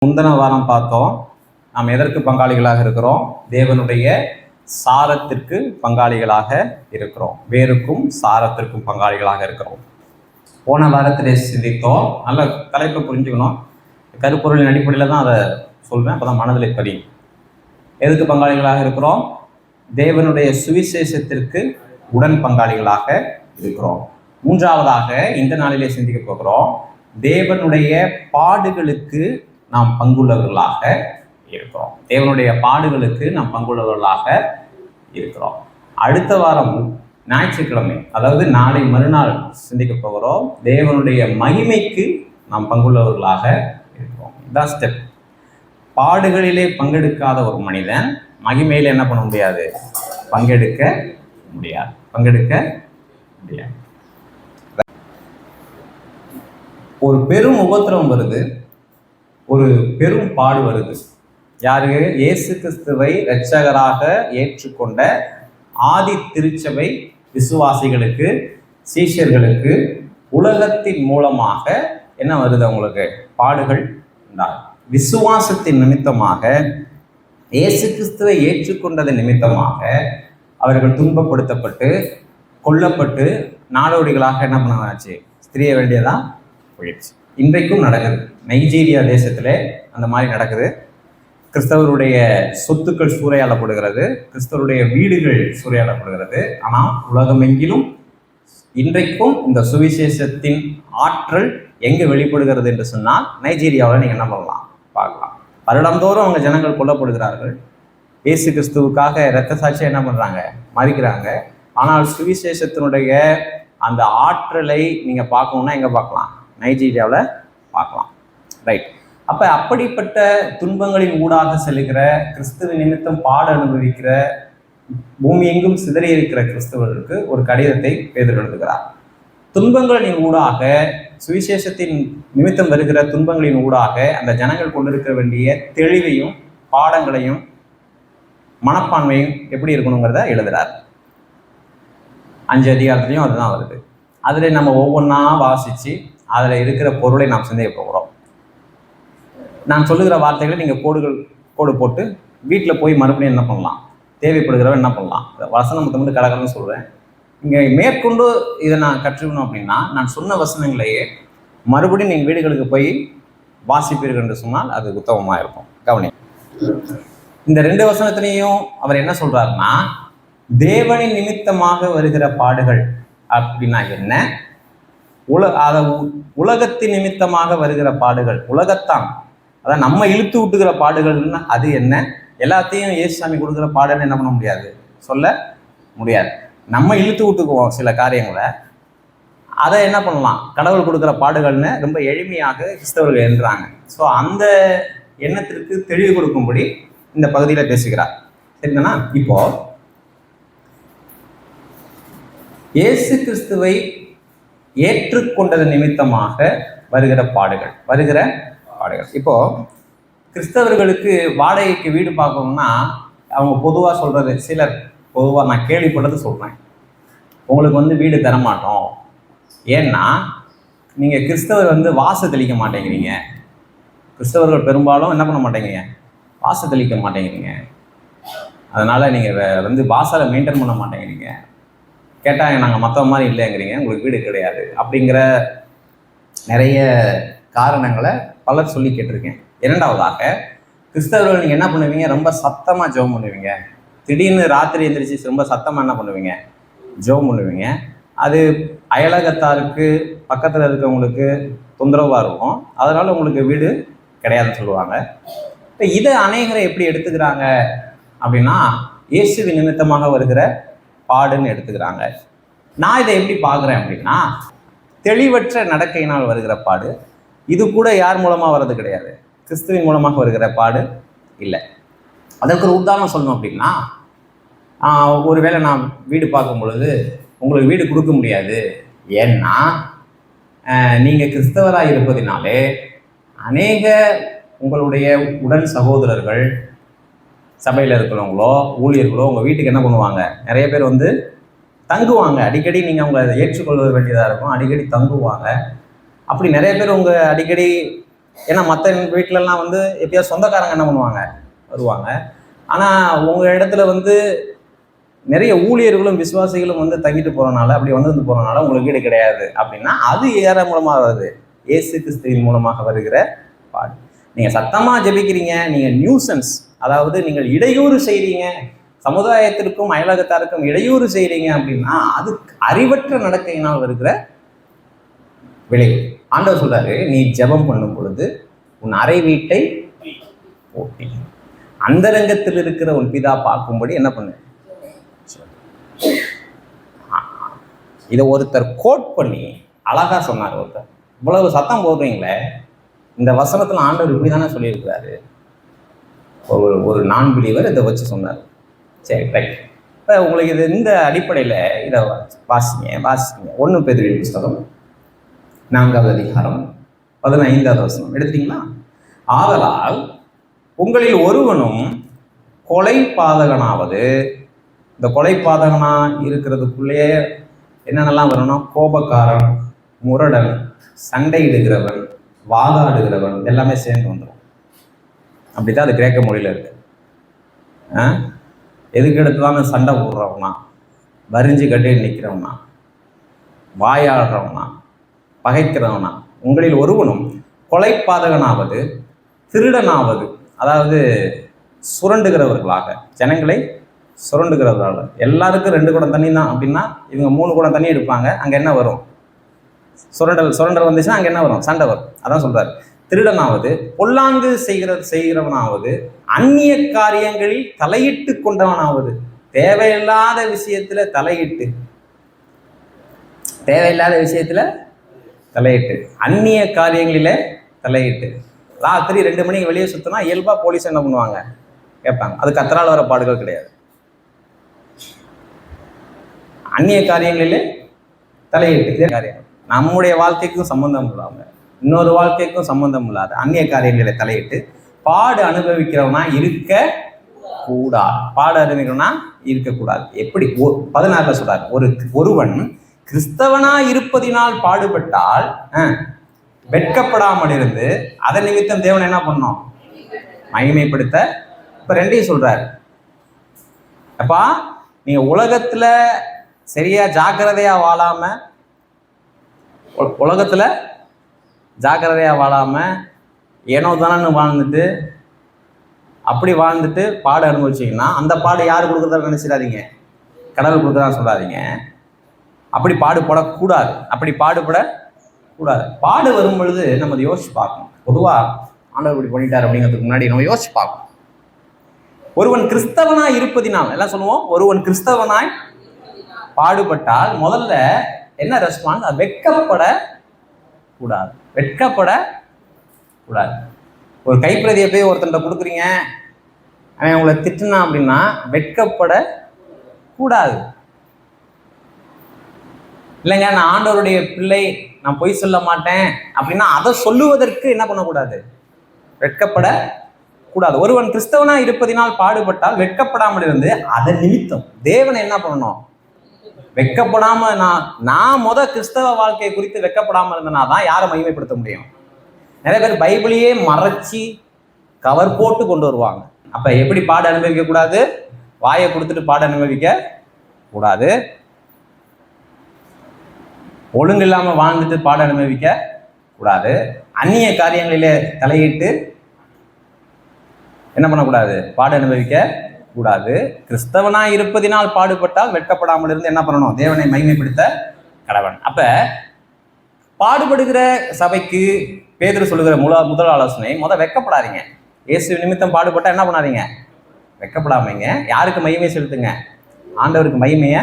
முந்தின வாரம் பார்த்தோம், நாம் எதற்கு பங்காளிகளாக இருக்கிறோம்? தேவனுடைய சாரத்திற்கு பங்காளிகளாக இருக்கிறோம். வேருக்கும் சாரத்திற்கும் பங்காளிகளாக இருக்கிறோம். போன வாரத்திலே சிந்தித்தோம். நல்ல தலைப்பை புரிஞ்சுக்கணும். கருப்பொருளின் அடிப்படையில் தான் அதை சொல்வேன், அப்போ தான் மனதில் பதியும். எதுக்கு பங்காளிகளாக இருக்கிறோம்? தேவனுடைய சுவிசேஷத்திற்கு உடன் பங்காளிகளாக இருக்கிறோம். மூன்றாவதாக இந்த நாளிலே சிந்திக்க போகிறோம், தேவனுடைய பாடுகளுக்கு நாம் பங்குள்ளவர்களாக இருக்கிறோம். தேவனுடைய பாடுகளுக்கு நாம் பங்குள்ளவர்களாக இருக்கிறோம். அடுத்த வாரம் ஞாயிற்றுக்கிழமை, அதாவது நாளை மறுநாள் சிந்திக்க போகிறோம், தேவனுடைய மகிமைக்கு நாம் பங்குள்ளவர்களாக இருக்கிறோம். இதுதான் ஸ்டெப். பாடுகளிலே பங்கெடுக்காத ஒரு மனிதன் மகிமையில் என்ன பண்ண முடியாது? பங்கெடுக்க முடியாது. ஒரு பெரும் உபத்திரவம் வருது, ஒரு பெரும் பாடு வருது. யாரு? இயேசு கிறிஸ்துவை இரட்சகராக ஏற்றுக்கொண்ட ஆதி திருச்சபை விசுவாசிகளுக்கு, சீஷர்களுக்கு உலகத்தின் மூலமாக என்ன வருது? அவங்களுக்கு பாடுகள் உண்டாகும். விசுவாசத்தின் நிமித்தமாக, இயேசு கிறிஸ்துவை ஏற்றுக்கொண்டதன் நிமித்தமாக அவர்கள் துன்பப்படுத்தப்பட்டு, கொல்லப்பட்டு, நாடோடிகளாக என்ன பண்ணாச்சு? திரிய வேண்டியதான் போயிடுச்சு. இன்றைக்கும் நடக்குது. நைஜீரியா தேசத்தில் அந்த மாதிரி நடக்குது. கிறிஸ்தவருடைய சொத்துக்கள் சூறையாடப்படுகிறது, கிறிஸ்தவருடைய வீடுகள் சூறையாடப்படுகிறது. ஆனால் உலகமெங்கிலும் இன்றைக்கும் இந்த சுவிசேஷத்தின் ஆற்றல் எங்கே வெளிப்படுகிறது என்று சொன்னால், நைஜீரியாவில் நீங்கள் என்ன பண்ணலாம், பார்க்கலாம். வருடந்தோறும் அவங்க ஜனங்கள் கொல்லப்படுகிறார்கள். இயேசு கிறிஸ்துவுக்காக இரத்த சாட்சியை என்ன பண்ணுறாங்க? மறிக்கிறாங்க. ஆனால் சுவிசேஷத்தினுடைய அந்த ஆற்றலை நீங்கள் பார்க்கணுன்னா எங்கே பார்க்கலாம்? நைஜீரியாவில் பார்க்கலாம். ரைட். அப்போ அப்படிப்பட்ட துன்பங்களின் ஊடாக செல்கிற, கிறிஸ்துவ நிமித்தம் பாடு அனுபவிக்கிற, பூமி எங்கும் சிதறி இருக்கிற கிறிஸ்தவர்களுக்கு ஒரு கடிதத்தை பேதுரு எழுதுகிறார். துன்பங்களின் ஊடாக, சுவிசேஷத்தின் நிமித்தம் வருகிற துன்பங்களின் ஊடாக அந்த ஜனங்கள் கொண்டிருக்க வேண்டிய தெளிவையும் பாடங்களையும் மனப்பான்மையும் எப்படி இருக்கணுங்கிறத எழுதுறார். 5 அதிகாரத்துலையும் அதுதான் வருது. அதில் நம்ம ஒவ்வொன்றா வாசித்து அதில் இருக்கிற பொருளை நாம் சிந்திக்க போகிறோம். நான் சொல்லுகிற வார்த்தைகளை நீங்கள் கோடு போட்டு வீட்டில் போய் மறுபடியும் என்ன பண்ணலாம், தேவைப்படுகிறவன் என்ன பண்ணலாம். வசனம் மட்டும் கடகன்னு சொல்கிறேன். இங்கே மேற்கொண்டு இதை நான் கற்றுக்கணும் அப்படின்னா, நான் சொன்ன வசனங்களையே மறுபடியும் நீங்கள் வீடுகளுக்கு போய் வாசிப்பீர்கள் என்று சொன்னால் அது உத்தமமாக இருக்கும். கவனி, இந்த 2 வசனத்திலையும் அவர் என்ன சொல்கிறாருன்னா, தேவனின் நிமித்தமாக வருகிற பாடுகள் அப்படின்னா என்ன, உலகத்தின் நிமித்தமாக வருகிற பாடுகள், உலகத்தான், அதான் நம்ம இழுத்து விட்டுக்கிற பாடுகள்னா அது என்ன, எல்லாத்தையும் இயேசுசாமி கொடுக்குற பாடுன்னு என்ன பண்ண முடியாது, சொல்ல முடியாது. நம்ம இழுத்து விட்டுக்குவோம் சில காரியங்களை, அதை என்ன பண்ணலாம், கடவுள் கொடுக்குற பாடுகள்னு ரொம்ப எளிமையாக கிறிஸ்தவர்கள் எழுதுறாங்க. ஸோ அந்த எண்ணத்திற்கு தெளிவு கொடுக்கும்படி இந்த பகுதியில் பேசுகிறார். சரிங்களா? இப்போ இயேசு கிறிஸ்துவை ஏற்றுக்கொண்டது நிமித்தமாக வருகிற பாடுகள். இப்போ கிறிஸ்தவர்களுக்கு வாடகைக்கு வீடு பார்க்கணும்னா அவங்க பொதுவாக சொல்றது, சிலர் பொதுவாக நான் கேள்விப்பட்டது சொல்கிறேன், உங்களுக்கு வீடு தரமாட்டோம். ஏன்னா நீங்கள் கிறிஸ்தவர் வாச தெளிக்க மாட்டேங்கிறீங்க. கிறிஸ்தவர்கள் பெரும்பாலும் என்ன பண்ண மாட்டேங்கிறீங்க, வாச தெளிக்க மாட்டேங்கிறீங்க. அதனால் நீங்கள் வாசலை மெயின்டைன் பண்ண மாட்டேங்கிறீங்க. கேட்டால் நாங்கள் மற்ற மாதிரி இல்லைங்கிறீங்க, உங்களுக்கு வீடு கிடையாது அப்படிங்கிற நிறைய காரணங்களை பலர் சொல்லி கேட்டிருக்கேன். இரண்டாவதாக, கிறிஸ்தவர்கள் நீங்கள் என்ன பண்ணுவீங்க, ரொம்ப சத்தமாக ஜெபம் பண்ணுவீங்க. திடீர்னு ராத்திரி எந்திரிச்சு ரொம்ப சத்தமாக என்ன பண்ணுவீங்க, ஜெபம் பண்ணுவீங்க. அது அயலகத்தாருக்கு பக்கத்தில் இருக்கிறவங்களுக்கு தொந்தரவாக இருக்கும். அதனால் உங்களுக்கு வீடு கிடையாதுன்னு சொல்லுவாங்க. இப்போ இதை அநேகரை எப்படி எடுத்துக்கிறாங்க அப்படின்னா, இயேசுவின் நிமித்தமாக வருகிற பாடுன்னு எடுத்துக்கிறாங்க. நான் இதை எப்படி பார்க்குறேன் அப்படின்னா, தெளிவற்ற நடக்கையினால் வருகிற பாடு. இது கூட யார் மூலமாக வர்றது கிடையாது, கிறிஸ்துவின் மூலமாக வருகிற பாடு இல்லை. அதற்கு ஒரு உதாரணம் சொல்லணும் அப்படின்னா, ஒருவேளை நான் வீடு பார்க்கும் பொழுது உங்களுக்கு வீடு கொடுக்க முடியாது, ஏன்னா நீங்கள் கிறிஸ்தவராக இருப்பதினாலே அநேக உங்களுடைய உடன் சகோதரர்கள், சபையில் இருக்கிறவங்களோ ஊழியர்களோ உங்கள் வீட்டுக்கு என்ன பண்ணுவாங்க, நிறைய பேர் தங்குவாங்க. அடிக்கடி நீங்கள் அவங்களை ஏற்றுக்கொள்ள வேண்டியதாக இருக்கும், அடிக்கடி தங்குவாங்க. அப்படி நிறைய பேர் உங்கள் அடிக்கடி ஏன்னா மற்ற வீட்டிலலாம் வந்து எப்பயாவது சொந்தக்காரங்க என்ன பண்ணுவாங்க, வருவாங்க. ஆனால் உங்கள் இடத்துல வந்து நிறைய ஊழியர்களும் விசுவாசிகளும் வந்து தங்கிட்டு போகிறனால, அப்படி வந்து போகிறனால உங்களுக்கு வீடு கிடையாது அப்படின்னா, அது யார மூலமாக வருது? இயேசு கிறிஸ்துவின் மூலமாக வருகிற பாடு. நீங்கள் சத்தமாக ஜெபிக்கிறீங்க, நீங்கள் நியூசன்ஸ், அதாவது நீங்கள் இடையூறு செய்கிறீங்க, சமுதாயத்திற்கும் அயலகத்தாருக்கும் இடையூறு செய்கிறீங்க அப்படின்னா அது அறிவற்ற நடக்கையினால் வருகிற விளைவு. ஆண்டவர் சொல்றாரு, நீ ஜெபம் பண்ணும் பொழுது உன் அறை வீட்டை ஓட்டி அந்தரங்கத்தில் இருக்கிற உன் பிதா பார்க்கும்படி என்ன பண்ணு. இதை ஒருத்தர் கோட் பண்ணி அழகா சொன்னார். ஒருத்தர், இவ்வளவு சத்தம் போடுறீங்களே, இந்த வசனத்துல ஆண்டவர் இப்படி தானே சொல்லியிருக்கிறாரு. ஒரு நான் பிலீவர் இதை வச்சு சொன்னார். சரி, ரைட். இப்போ உங்களுக்கு இது இந்த அடிப்படையில் இதை வாசிங்க 1 பேதுரு புத்தகம் 4வது அதிகாரம் 15வது வசனம் எடுத்தீங்களா? ஆதலால் உங்களில் ஒருவனும் கொலை பாதகனாவது, இந்த கொலை பாதகனா இருக்கிறதுக்குள்ளேயே என்னென்னலாம் வரணும்? கோபக்காரன், முரடன், சண்டையிடுகிறவன், வாதாடுகிறவன், எல்லாமே சேர்ந்து வந்துடும். அப்படித்தான் அது கிரேக்க மொழியில் இருக்கு. எதுக்கு எடுத்துதான் சண்டை போடுறவனா, வரிஞ்சு கட்டி நிற்கிறவனா, வாயாடுறவனா, பகைக்கிறவனா. உங்களில் ஒருவனும் கொலைப்பாதகனாவது, திருடனாவது, அதாவது சுரண்டுகிறவர்களாக, ஜனங்களை சுரண்டுகிறவர்களாக. எல்லாருக்கும் 2 குடம் தண்ணி தான் அப்படின்னா இவங்க 3 குடம் தண்ணி எடுப்பாங்க. அங்கே என்ன வரும்? சுரண்டல் வந்துச்சுன்னா அங்கே என்ன வரும்? சண்டை வரும். அதான் சொல்றாரு. திருடனாவது, பொல்லாங்கு செய்கிறவனாவது, அந்நிய காரியங்களில் தலையிட்டு கொண்டவனாவது. தேவையில்லாத விஷயத்துல தலையிட்டு, அந்நிய காரியங்களில தலையிட்டு. ராத்திரி 2 மணிக்கு வெளியே சுத்தினா இயல்பா போலீஸ் என்ன பண்ணுவாங்க? கேட்பாங்க. அது கத்தரால் வர பாடுகள் கிடையாது. அந்நிய காரியங்களிலே தலையிட்டு, காரியம் நம்முடைய வாழ்க்கைக்கும் சம்பந்தம் இல்லாம, இன்னொரு வாழ்க்கைக்கும் சம்பந்தம் இல்லாத அந்நிய காரியங்களை தலையிட்டு பாடு அனுபவிக்கிறவனா இருக்க கூடாது. பாடு அனுபவிக்கிறவனா இருக்கக்கூடாது. எப்படி? 16 சொல்றாரு, ஒருவன் கிறிஸ்தவனா இருப்பதினால் பாடுபட்டால் வெட்கப்படாமல் இருந்து அதன் நிமித்தம் தேவன் என்ன பண்ணோம்? மகிமைப்படுத்த. இப்ப 2ஐயும் சொல்றாரு. அப்பா, நீங்க உலகத்துல சரியா ஜாக்கிரதையா வாழாம, ஏனோ தானு வாழ்ந்துட்டு, அப்படி வாழ்ந்துட்டு பாடு அனுபவிச்சிங்கன்னா அந்த பாடு யாரு கொடுக்குறதா நினைச்சிடாதீங்க, கடவுள் கொடுக்குறதா சொல்லாதீங்க. அப்படி பாடுபடக்கூடாது. பாடு வரும் பொழுது நம்ம அதை யோசிச்சு பார்க்கணும். பொதுவாக ஆண்டவர் இப்படி பண்ணிட்டார் அப்படிங்கிறதுக்கு முன்னாடி நம்ம யோசிச்சு பார்க்கணும். ஒருவன் கிறிஸ்தவனாய் இருப்பதினால், எல்லாம் சொல்லுவோம், ஒருவன் கிறிஸ்தவனாய் பாடுபட்டால் முதல்ல என்ன ரெஸ்பான்ஸ்? வெட்கப்படக்கூடாது. ஒரு கைப்பிரதியை போய் ஒருத்தன் கொடுக்குறீங்க, அவன் உங்களை திட்டுனா அப்படின்னா வெட்கப்படக்கூடாது. இல்லைங்க, நான் ஆண்டவருடைய பிள்ளை, நான் பொய் சொல்ல மாட்டேன் அப்படின்னா அதை சொல்லுவதற்கு என்ன பண்ணக்கூடாது? வெட்கப்படக்கூடாது. ஒருவன் கிறிஸ்தவனா இருப்பதினால் பாடுபட்டால் வெட்கப்படாமல் இருந்து அதன் நிமித்தம் தேவனை என்ன பண்ணணும்? வெட்கப்படாம. நான் கிறிஸ்தவ வாழ்க்கையை குறித்து வெட்கப்படாமல் இருந்தனா தான் யாரை மகிமைப்படுத்த முடியும்? நிறைய பேர் பைபிளையே மறைச்சி கவர் போட்டு கொண்டு வருவாங்க. அப்ப எப்படி பாட அனுபவிக்க கூடாது? வாயை கொடுத்துட்டு பாட அனுபவிக்க கூடாது. ஒழுங்கு இல்லாம வாழ்ந்துட்டு பாட அனுபவிக்க கூடாது. அந்நிய காரியங்களிலே தலையிட்டு என்ன பண்ணக்கூடாது? பாட அனுபவிக்க கூடாது. கிறிஸ்தவனா இருப்பதினால் பாடுபட்டால் வெட்கப்படாமல் இருந்து என்ன பண்ணணும்? தேவனை மகிமைப்படுத்த கடவன். அப்ப பாடுபடுகிற சபைக்கு பேதுரு சொல்லுகிற முதல் ஆலோசனை, வெட்கப்படாதீங்க. இயேசு நிமித்தம் பாடுபட்டா என்ன பண்ணாதீங்க? வெட்கப்படாமீங்க. யாருக்கு மகிமை செலுத்துங்க? ஆண்டவருக்கு மகிமையை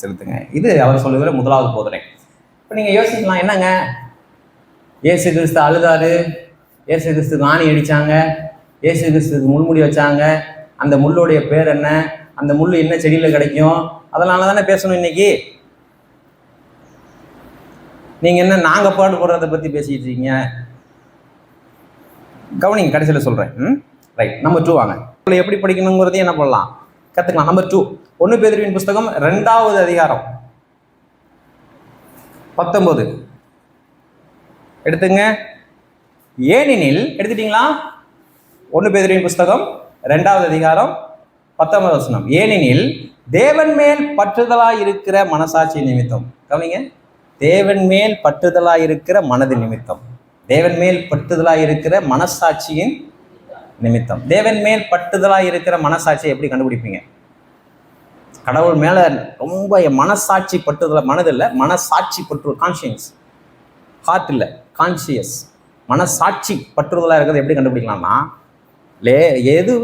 செலுத்துங்க. இது அவர் சொல்லுகிற முதலாவது போதனை. இப்போ நீங்கள் யோசிக்கலாம், என்னங்க இயேசு கிறிஸ்து அழுதாரு, இயேசு கிறிஸ்துக்கு ஆணி அடித்தாங்க, இயேசு கிறிஸ்துக்கு முள்முடி வச்சாங்க, அந்த முள்ளுடைய பேர் என்ன, அந்த முள் என்ன செடியில் கிடைக்கும், அதனால தானே பேசணும் இன்னைக்கு. நீங்கள் என்ன நாங்கள் பாடுபடுறதை பற்றி பேசிக்கிட்டு இருக்கீங்க? கவனிங்க, கடைசியில் சொல்கிறேன். ரைட். நம்பர் 2 வாங்க. எப்படி படிக்கணுங்கிறதையும் என்ன பண்ணலாம், கற்றுக்கலாம். நம்பர் 2, 1 பேதுருவின் புஸ்தகம் 2வது அதிகாரம் 19 எடுத்துங்க. ஏனெனில் எடுத்துட்டீங்களா? 1 பேதுருவின் புஸ்தகம் 2வது அதிகாரம் 19வது வசனம். ஏனெனில் தேவன் மேல் பற்றுதலாய் இருக்கிற மனசாட்சி நிமித்தம். கவனிங்க, தேவன் மேல் பற்றுதலாய் இருக்கிற மனது நிமித்தம். தேவன் மேல் பற்றுதலாய் இருக்கிற மனசாட்சியின் நிமித்தம். தேவன் மேல் பற்றுதலாய் இருக்கிற மனசாட்சியை எப்படி கண்டுபிடிப்பீங்க? கடவுள் மேல ரொம்ப மனசாட்சி பற்றுதல, மனது இல்லை, மனசாட்சி பற்று, கான்சியன்ஸ், ஹார்ட் இல்லை, கான்சியஸ், மனசாட்சி பற்றுதலாக இருக்கிறது எப்படி கண்டுபிடிக்கலாம்னா, எது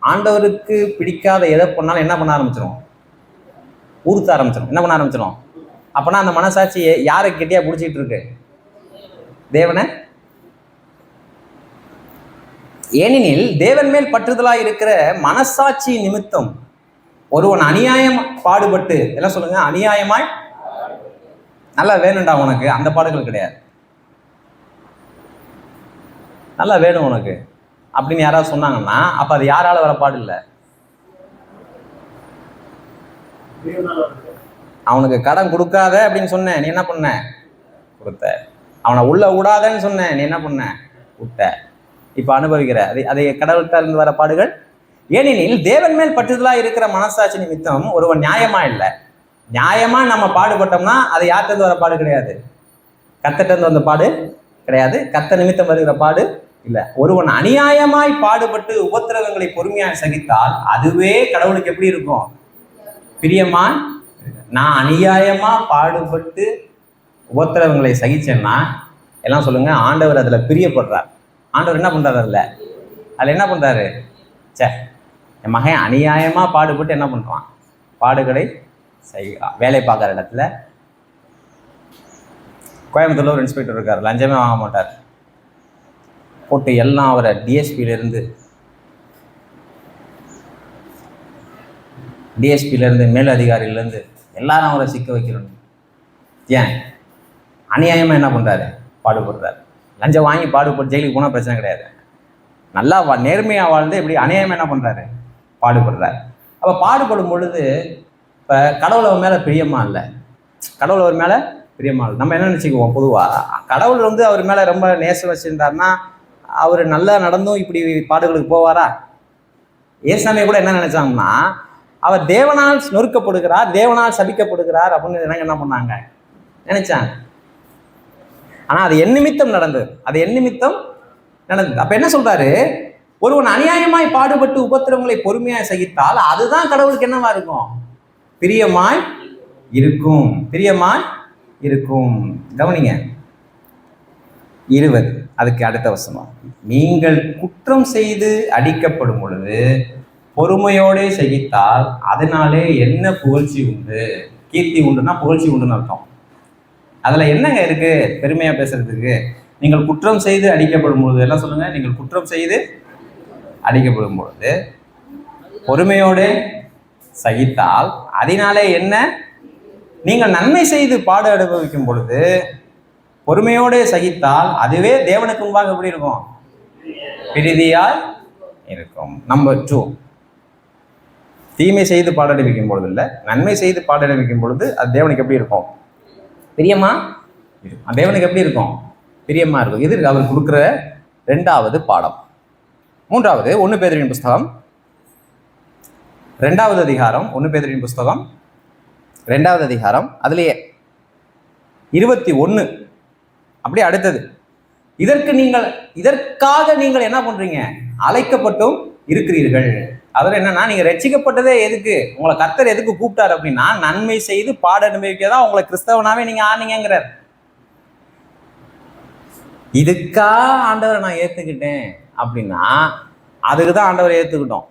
ஆண்டவருக்கு பிடிக்காத எதை பண்ணாலும் என்ன பண்ண ஆரம்பிச்சிடும்? ஊர்த்த ஆரம்பிச்சிடும். என்ன பண்ண ஆரம்பிச்சிடும்? அப்போனா அந்த மனசாட்சி யாரை கெட்டியா பிடிச்சிட்டு இருக்கு? தேவனை. ஏனெனில் தேவன் மேல் பற்றுதலாக இருக்கிற மனசாட்சி நிமித்தம் ஒருவன் அநியாயம் பாடுபட்டு, எல்லாம் சொல்லுங்க, அநியாயமாய். நல்லா வேணும்டா உனக்கு, அந்த பாடுகள் கிடையாது. நல்லா வேணும் உனக்கு அப்படின்னு யாராவது சொன்னாங்கன்னா அப்ப அது யாரால வர பாடு இல்லை. அவனுக்கு கடன் கொடுக்காத அப்படின்னு சொன்ன, நீ என்ன பண்ண? கொடுத்த. அவனை உள்ள விடாதன்னு சொன்ன, நீ என்ன பண்ண? விட்ட. இப்ப அனுபவிக்கிற அதை கடவுள்கிட்ட இருந்து வர பாடுகள். ஏனெனில் தேவன் மேல் பற்றுதலா இருக்கிற மனசாட்சி நிமித்தம் ஒருவன் நியாயமா இல்லை. நியாயமா நம்ம பாடுபட்டோம்னா அது யார்கிட்ட வர பாடு கிடையாது, கர்த்தர்ட்ட இருந்து வந்த பாடு கிடையாது, கர்த்தர் நிமித்தம் வருகிற பாடு இல்லை. ஒருவன் அநியாயமாய் பாடுபட்டு உபத்திரவங்களை பொறுமையாக சகித்தால் அதுவே கடவுளுக்கு எப்படி இருக்கும்? பிரியமா. நான் அநியாயமா பாடுபட்டு உபத்திரவங்களை சகிச்சேன்னா எல்லாம் சொல்லுங்க, ஆண்டவர் அதுல பிரியப்படுறார். ஆண்டவர் என்ன பண்றாரு? அதுல என்ன பண்றாரு? என் மகன் அநியாயமா பாடுபட்டு என்ன பண்றான்? பாடுகளை செய்கிறான். வேலை பார்க்குற இடத்துல கோயம்புத்தூர்ல ஒரு இன்ஸ்பெக்டர் இருக்கார், லஞ்சமே வாங்க மாட்டார். போட்டு எல்லாம் அவரை டிஎஸ்பியிலேருந்து மேல் அதிகாரியிலேருந்து எல்லாரும் அவரை சிக்க வைக்கிறோம். ஏன்? அநியாயமாக என்ன பண்ணுறாரு? பாடுபடுறாரு. லஞ்சம் வாங்கி பாடுபட்டு ஜெயிலுக்கு போனால் பிரச்சனை கிடையாது. நல்லா நேர்மையாக வாழ்ந்து இப்படி அநியாயமாக என்ன பண்ணுறாரு? பாடுபடுறாரு. அப்போ பாடுபடும் பொழுது இப்போ கடவுள் அவர் மேலே பிரியமா இல்லை. கடவுள் அவர் மேலே பிரியமா இல்லை. நம்ம என்ன நினச்சிக்குவோம்? பொதுவாக கடவுள் அவர் மேலே ரொம்ப நேசம் வச்சுருந்தாருன்னா அவர் நல்லா நடந்தும் இப்படி பாடுகளுக்கு போவாரா? ஏசாமியை கூட என்ன நினைச்சாங்கன்னா, அவர் தேவனால் நொறுக்கப்படுகிறார், தேவனால் சபிக்கப்படுகிறார் அப்படின்னு என்ன பண்ணாங்க? நினைச்சாங்க. ஆனா அது என் நிமித்தம் நடந்தது. அப்ப என்ன சொல்றாரு? ஒருவன் அநியாயமாய் பாடுபட்டு உபத்திரவங்களை பொறுமையாய் சகித்தால் அதுதான் கடவுளுக்கு என்னவா இருக்கும்? பிரியமாய் இருக்கும். கவனிங்க, 20 அதுக்கு அடுத்த வசனம். நீங்கள் குற்றம் செய்து அடிக்கப்படும் பொழுது பொறுமையோடே சகித்தால் அதனாலே என்ன புகழ்ச்சி உண்டு? கீர்த்தி உண்டுன்னா புகழ்ச்சி உண்டுன்னு அர்த்தம். அதுல என்னங்க இருக்கு பெருமையா பேசுறதுக்கு? நீங்கள் குற்றம் செய்து அடிக்கப்படும் பொழுது, எல்லாம் சொல்லுங்க, நீங்கள் குற்றம் செய்து அடிக்கப்படும் பொழுது பொறுமையோடு சகித்தால் அதனாலே என்ன? நீங்கள் நன்மை செய்து பாடு அனுபவிக்கும் பொழுது பொறுமையோடு சகித்தால் அதுவே தேவனுக்கு முன்பாக எப்படி இருக்கும்? பிரீதியாய் இருக்கும். நம்பர் 2, தீமை செய்து பாடடிக்கும் பொழுது இல்லை, நன்மை செய்து பாடடிக்கும் பொழுது அது தேவனுக்கு எப்படி இருக்கும்? பிரியமா இருக்கும். தேவனுக்கு எப்படி இருக்கும்? பிரியமா இருக்கும். இது அவர் கொடுக்குற 2வது பாடம். 3வது 1 பேதுருவின் புஸ்தகம் 2வது அதிகாரம். 1 பேதுருவின் புஸ்தகம் 2வது அதிகாரம், அதுலேயே 21 அப்படியே அடுத்தது. இதற்காக நீங்கள் என்ன பண்றீங்க? அழைக்கப்பட்டும் இருக்கிறீர்கள். அவர் என்னன்னா, நீங்க ரட்சிக்கப்பட்டதே எதுக்கு? உங்களை கர்த்தர் எதுக்கு கூப்பிட்டார் அப்படின்னா, நன்மை செய்து பாட அனுபவிக்கதான் உங்களை கிறிஸ்தவனாவே நீங்க ஆனீங்கிறார். இதுக்கா ஆண்டவரை நான் ஏத்துக்கிட்டேன் அப்படின்னா அதுக்குதான் ஆண்டவரை ஏத்துக்கிட்டோம்.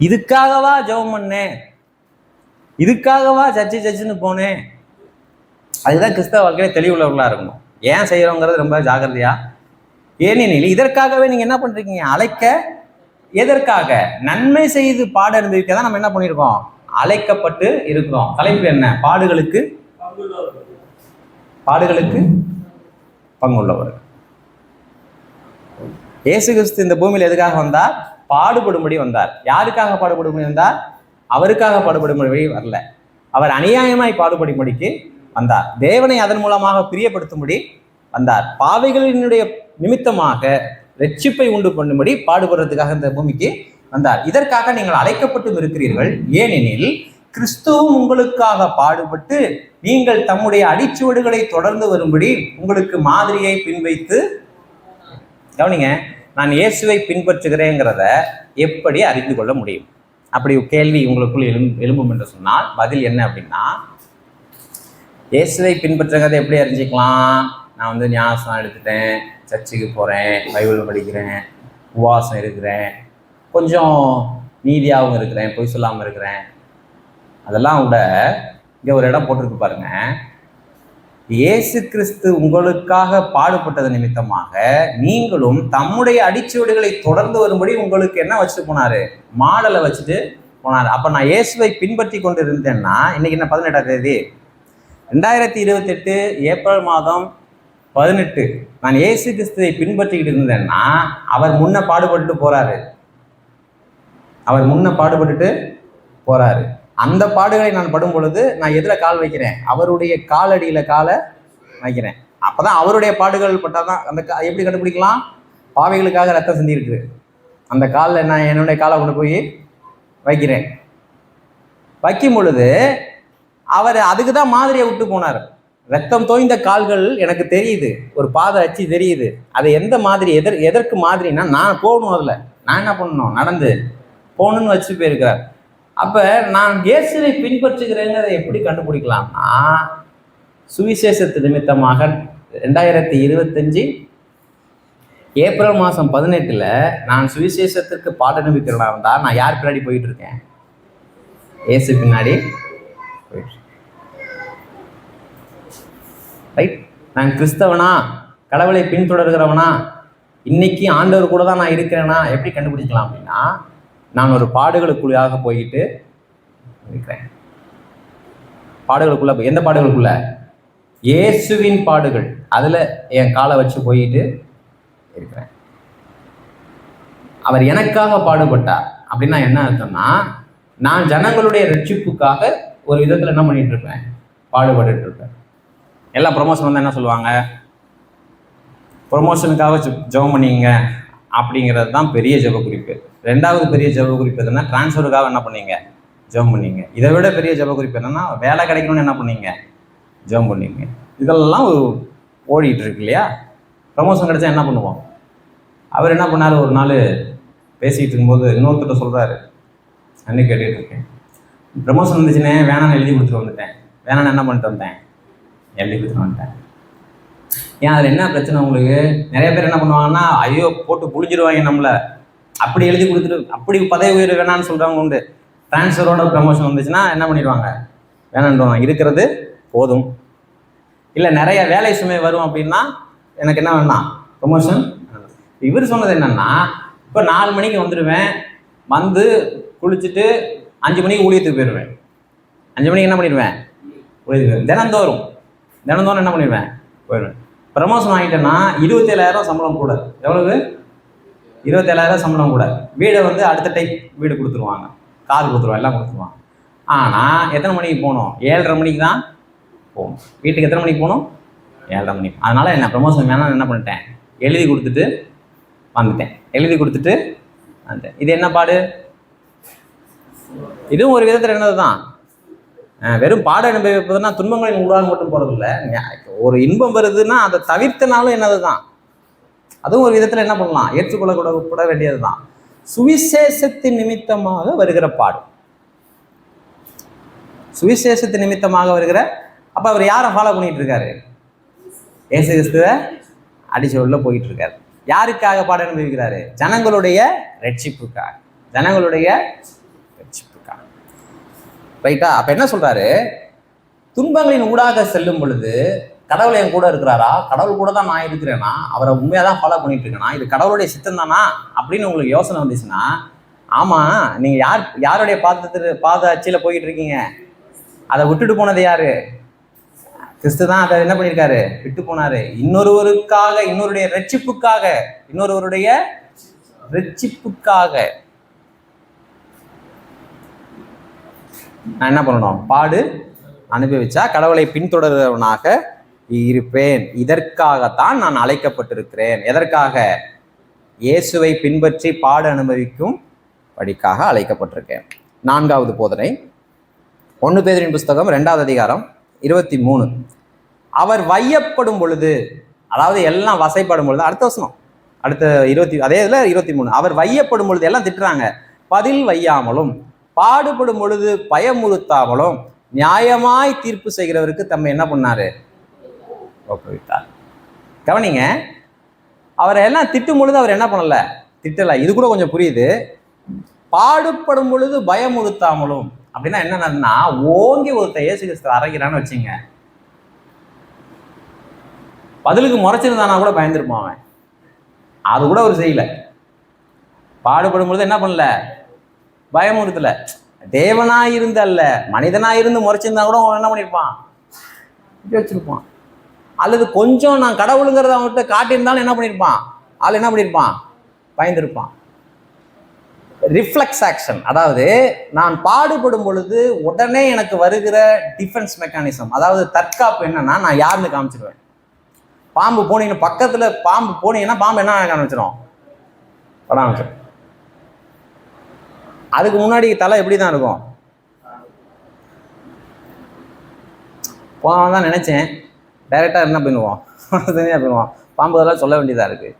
இதுக்காகவா ஜெபம் பண்ணேன், இதுக்காகவா சர்ச்சுன்னு போனேன், அதுதான் கிறிஸ்தவ வாழ்க்கையில தெளிவுள்ளவர்களா இருக்கணும். ஏன் செய்யறோங்கிறது ரொம்ப ஜாகிரதையா. ஏனெனில் இதற்காகவே நீங்க என்ன பண்றீங்க? அழைக்க. எதற்காக? நன்மை செய்து பாட அனுபவிக்க தான் நம்ம என்ன பண்ணியிருக்கோம்? அழைக்கப்பட்டு இருக்கிறோம். தலைப்பு என்ன? பாடுகளுக்கு பங்குள்ளவர். இயேசு கிறிஸ்து இந்த பூமியில் எதுக்காக வந்தார்? பாடுபடும்படி வந்தார். யாருக்காக பாடுபடும்படி வந்தார்? அவருக்காக பாடுபடும்படி வரல. அவர் அநியாயமாய் பாடுபடும்படிக்கு வந்தார். தேவனை அதன் மூலமாக பிரியப்படுத்தும்படி வந்தார். பாவிகளினுடைய நிமித்தமாக ரட்சிப்பை உண்டு பண்ணும்படி பாடுபடுறதுக்காக இந்த பூமிக்கு வந்தார். இதற்காக நீங்கள் அழைக்கப்பட்டும் இருக்கிறீர்கள். ஏனெனில் கிறிஸ்துவும் உங்களுக்காக பாடுபட்டு நீங்கள் தம்முடைய அடிச்சுவடுகளை தொடர்ந்து வரும்படி உங்களுக்கு மாதிரியை பின்வைத்து. கவனிங்க, நான் இயேசுவை பின்பற்றுகிறேங்கிறத எப்படி அறிந்து கொள்ள முடியும்? அப்படி கேள்வி உங்களுக்குள் எழும்பும் என்று சொன்னால் பதில் என்ன அப்படின்னா, இயேசுவை பின்பற்றுகிறத எப்படி அறிஞ்சிக்கலாம்? நான் வந்து ஞானஸ்நானம் எடுத்துட்டேன், சர்ச்சுக்கு போகிறேன், பைபிள் படிக்கிறேன், உபவாசம் இருக்கிறேன், கொஞ்சம் நீதியாகவும் இருக்கிறேன், பொய் சொல்லாமல் இருக்கிறேன், அதெல்லாம் விட இங்கே ஒரு இடம் போட்டிருக்கு பாருங்க. இயேசு கிறிஸ்து உங்களுக்காக பாடுபட்டது நிமித்தமாக நீங்களும் தம்முடைய அடிச்சுவடுகளை தொடர்ந்து வரும்படி உங்களுக்கு என்ன வச்சுட்டு போனாரு? மாடலை வச்சுட்டு போனார். அப்போ நான் இயேசுவை பின்பற்றி கொண்டு இருந்தேன்னா, இன்னைக்கு என்ன 18ஆம் தேதி 2028 ஏப்ரல் மாதம் 18, நான் இயேசு கிறிஸ்துவை பின்பற்றிக்கிட்டு இருந்தேன்னா அவர் முன்ன பாடுபட்டு போறாரு. அவர் முன்ன பாடுபட்டுட்டு போறாரு. அந்த பாடுகளை நான் படும் பொழுது நான் எதில் கால் வைக்கிறேன்? அவருடைய காலடியில் காலை வைக்கிறேன். அப்போதான் அவருடைய பாடுகள் பட்டாதான் அந்த எப்படி கண்டுபிடிக்கலாம்? பாவைகளுக்காக ரத்தம் சிந்தி இருக்குது, அந்த காலில் நான் என்னுடைய காலை கொண்டு போய் வைக்கிறேன். வைக்கும் பொழுது அவர் அதுக்கு தான் மாதிரியை விட்டு போனார். ரத்தம் தோய்ந்த கால்கள் எனக்கு தெரியுது, ஒரு பாதை அச்சு தெரியுது. அது எந்த மாதிரி, எதற்கு மாதிரின்னா நான் போகணும், அதில் நான் என்ன பண்ணணும்? நடந்து போகணுன்னு வச்சு போயிருக்கிறார். அப்போ நான் இயேசுவை பின்பற்றுகிறேங்கிறத எப்படி கண்டுபிடிக்கலாம்னா, சுவிசேஷத்து நிமித்தமாக 2025 ஏப்ரல் மாதம் 18 நான் சுவிசேஷத்திற்கு பாட நம்பிக்கிறனா இருந்தால் நான் யார் பின்னாடி போயிட்டு இருக்கேன்? இயேசு பின்னாடி போயிட்டு. ரைட்? நான் கிறிஸ்தவனா, கடவுளை பின்தொடர்கிறவனா, இன்னைக்கு ஆண்டவர் கூட தான் நான் இருக்கிறேன்னா எப்படி கண்டுபிடிக்கலாம் அப்படின்னா, நான் ஒரு பாடுகளுக்குள்ளாக போயிட்டு இருக்கிறேன். பாடுகளுக்குள்ள, எந்த பாடுகளுக்குள்ள? இயேசுவின் பாடுகள், அதில் என் காலை வச்சு போயிட்டு இருக்கிறேன். அவர் எனக்காக பாடுபட்டார் அப்படின்னா என்ன அர்த்தம்னா, நான் ஜனங்களுடைய ரட்சிப்புக்காக ஒரு விதத்தில் என்ன பண்ணிட்டு இருப்பேன்? பாடுபட்டு இருப்பேன். எல்லாம் ப்ரொமோஷன் வந்து என்ன சொல்லுவாங்க? ப்ரொமோஷனுக்காக ஜெபம் பண்ணிங்க அப்படிங்கிறது தான் பெரிய ஜெப குறிப்பு. ரெண்டாவது பெரிய ஜெப குறிப்பு எதுனா, டிரான்ஸ்ஃபருக்காக என்ன பண்ணீங்க? ஜெபம் பண்ணீங்க. இதை விட பெரிய ஜெப குறிப்பு என்னன்னா, வேலை கிடைக்கணும்னு என்ன பண்ணீங்க? ஜெபம் பண்ணீங்க. இதெல்லாம் ஓடிட்டு இருக்கு இல்லையா? ப்ரமோஷன் கிடைச்சா என்ன பண்ணுவோம்? அவர் என்ன பண்ணார்? ஒரு நாள் பேசிகிட்டு இருக்கும்போது இன்னொருத்தட்ட சொல்கிறாரு, அன்னைக்கு கேட்டுட்டு இருக்கேன், ப்ரமோஷன் வந்துச்சுன்னே வேணான்னு எழுதி கொடுத்துட்டு வந்துட்டேன். வேணான்னு என்ன பண்ணிட்டு வந்தேன்? எழுதி கொடுத்துட்டு வந்துட்டேன். ஏன் அதில் என்ன பிரச்சனை உங்களுக்கு? நிறைய பேர் என்ன பண்ணுவாங்கன்னா, ஐயோ போட்டு புளிஞ்சிருவாங்க நம்மளை, அப்படி எழுதி கொடுத்துட்டு அப்படி பதவி உயர்வு வேணான்னு சொல்கிறவங்க உண்டு. ட்ரான்ஸ்ஃபரோட ப்ரமோஷன் வந்துச்சுன்னா என்ன பண்ணிடுவாங்க? வேணான்டுவாங்க. இருக்கிறது போதும். இல்லை நிறைய வேலை சுமை வரும் அப்படின்னா எனக்கு என்ன வேணாம்? ப்ரமோஷன். இவர் சொன்னது என்னன்னா, இப்போ 4 மணிக்கு வந்துடுவேன், வந்து குளிச்சுட்டு 5 மணிக்கு ஊழியத்துக்கு போயிடுவேன். 5 மணிக்கு என்ன பண்ணிடுவேன்? ஊழியத்துக்கு. தினந்தோறும் என்ன பண்ணிடுவேன்? போயிடுவேன். ப்ரமோஷன் வாங்கிட்டேன்னா 27,000 சம்பளம் கூட. எவ்வளவு? 27,000 சம்பளம் கூட. வீடை வந்து அடுத்த டைப் வீடு கொடுத்துருவாங்க, கார் கொடுத்துருவாங்க, எல்லாம் கொடுத்துருவாங்க. ஆனால் எத்தனை மணிக்கு போகணும்? 7:30 மணிக்கு தான் போகணும். வீட்டுக்கு எத்தனை மணிக்கு போகணும்? 7:30 மணிக்கு. அதனால் என்ன ப்ரமோஷன் வேணாம்னு என்ன பண்ணிட்டேன்? எழுதி கொடுத்துட்டு வந்துட்டேன். இது என்ன பாடு? இதுவும் ஒரு விதத்தில் என்னது தான், வெறும் பாட அனுபவிப்பதுன்னா துன்பங்களின் ஊடாக மட்டும் போகிறது இல்லை. ஒரு இன்பம் வருதுன்னா அதை தவிர்த்தனாலும் என்னது தான், அதுவும் ஒரு விதத்தில் என்ன பண்ணலாம்? ஏற்றுக்கொள்ளக்கூட வேண்டியது தான். சுவிசேஷத்தின் நிமித்தமாக வருகிற பாடு, சுவிசேஷத்தின் நிமித்தமாக வருகிற. அப்போ அவர் யாரை ஃபாலோ பண்ணிட்டு இருக்காரு? இயேசு கிறிஸ்துவை அடிச்சோடுல போயிட்டு இருக்காரு. யாருக்காக பாட அனுபவிக்கிறாரு? ஜனங்களுடைய ரட்சிப்புக்காக. ரைட்டா? அப்ப என்ன சொல்றாரு? துன்பங்களின் ஊடாக செல்லும் பொழுது கடவுள் என் கூட இருக்கிறாரா? கடவுள் கூட தான் நான் இருக்கிறேனா? அவரை உண்மையாக தான் ஃபாலோ பண்ணிட்டு இருக்கேனா? இது கடவுளுடைய சித்தம் தானா அப்படின்னு உங்களுக்கு யோசனை வந்துச்சுன்னா, ஆமா, நீங்க யாருடைய பாத அச்சில போயிட்டு இருக்கீங்க? அதை விட்டுட்டு போனது யாரு? கிறிஸ்து தான் அதை என்ன பண்ணியிருக்காரு? விட்டு போனாரு. இன்னொருவருடைய ரட்சிப்புக்காக நான் என்ன பண்ணணும்? பாடு அனுபவிச்சா கடவுளை பின்தொடர்கிறவனாக இருப்பேன். இதற்காகத்தான் நான் அழைக்கப்பட்டிருக்கிறேன். எதற்காக? இயேசுவை பின்பற்றி பாட அனுபவிக்கும் படிக்காக அழைக்கப்பட்டிருக்கேன். 4வது போதனை 1 பேதுருவின் புஸ்தகம் 2வது அதிகாரம் 23. அவர் வையப்படும் பொழுது, அதாவது எல்லாம் வசைப்படும் பொழுது, அடுத்த வசனம் அடுத்த 20 அதே இதில் 23. அவர் வையப்படும் பொழுது எல்லாம் திட்டுறாங்க. பதில் வையாமலும் பாடுபடும் பொழுது பயமுறுத்தாமலும் நியாயமாய் தீர்ப்பு செய்கிறவருக்கு தம்மை என்ன பண்ணாரு? ஒப்புவித்தார். கவனிங்க, அவரை எல்லாம் திட்டும் பொழுது அவர் என்ன பண்ணல? திட்டல. இது கூட கொஞ்சம் புரியுது. பாடுபடும் பொழுது பயமுறுத்தாமலும் அப்படின்னா என்னன்னா, ஓங்கி ஒருத்தர் இயேசு கிறிஸ்து அரைக்கிறான்னு வச்சுங்க, பதிலுக்கு முறைச்சிருந்தானா கூட பயந்துருப்பான் அவன். அது கூட அவர் செய்யல. பாடுபடும் பொழுது என்ன பண்ணல? பயமுறுத்தல. தேவனாயிருந்து அல்ல, மனிதனாயிருந்து முறைச்சிருந்தா கூட அவன் என்ன பண்ணியிருப்பான்? வச்சிருப்பான். அல்லது கொஞ்சம் நான் கடவுளுங்கிறத அவன்கிட்ட காட்டியிருந்தாலும் என்ன பண்ணியிருப்பான்? ஆள் என்ன பண்ணியிருப்பான்? பயந்துருப்பான். ரிஃப்ளெக்ஸ் ஆக்ஷன், அதாவது நான் பாடுபடும் பொழுது உடனே எனக்கு வருகிற டிஃபென்ஸ் மெக்கானிசம், அதாவது தற்காப்பு என்னன்னா, நான் யாருன்னு காமிச்சிருவேன். பாம்பு போனீங்கன்னா, பக்கத்துல பாம்பு போனீங்கன்னா பாம்பு என்ன காமிச்சிடும்? படம் காமிச்சிடும். அதுக்கு முன்னாடி தலை எப்படி தான் இருக்கும்? போனவன் தான் நினைச்சேன், டைரெக்டாக என்ன பண்ணுவோம்? பண்ணுவோம். பாம்பு அதெல்லாம் சொல்ல வேண்டியதாக இருக்குது.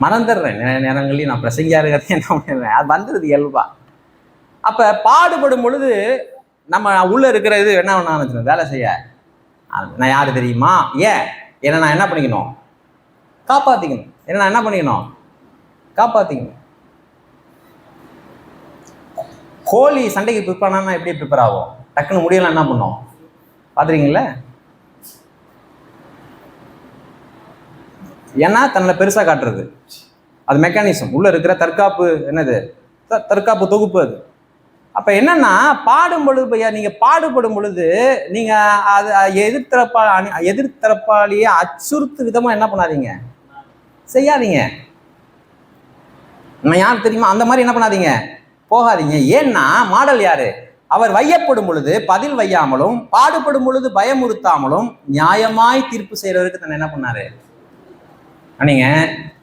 மறந்துடுறேன் நேரங்களையும். நான் பிரசங்கியா இருக்கிறது என்ன பண்ணிடுறேன், அது வந்துடுது இயல்பா. அப்போ பாடுபடும் பொழுது நம்ம உள்ளே இருக்கிற இது என்ன பண்ண ஆரம்பிச்சிடும்? வேலை செய்ய. நான் யாரு தெரியுமா? ஏன்னா நான் என்ன பண்ணிக்கணும்? காப்பாற்றிக்கணும். ஏன்னா நான் என்ன பண்ணிக்கணும்? காப்பாற்றிக்கணும். கோழி சண்டைக்கு ப்ரிப்பேர் ஆனால் எப்படி ப்ரிப்பேர் ஆகும்? டக்குன்னு முடியலாம் என்ன பண்ணோம்? பார்த்துருக்கீங்களா? ஏன்னா தன்னை பெருசாக காட்டுறது, அது மெக்கானிசம். உள்ள இருக்கிற தற்காப்பு என்னது? தற்காப்பு தொகுப்பு அது. அப்போ என்னன்னா, பாடும் பொழுது நீங்கள் பாடுபடும் பொழுது நீங்கள் அது எதிர்த்தரப்பாலேயே அச்சுறுத்து விதமாக என்ன பண்ணாதீங்க, செய்யாதீங்க. நான் யார் தெரியுமா? அந்த மாதிரி என்ன பண்ணாதீங்க, போகாதீங்க. ஏன்னா மாடல் யாரு? அவர் வையப்படும் பொழுது பதில் வையாமலும் பாடுபடும் பொழுது பயமுறுத்தாமலும் நியாயமாய் தீர்ப்பு செய்யறவருக்கு தன்னை என்ன பண்ணாரு? நீங்க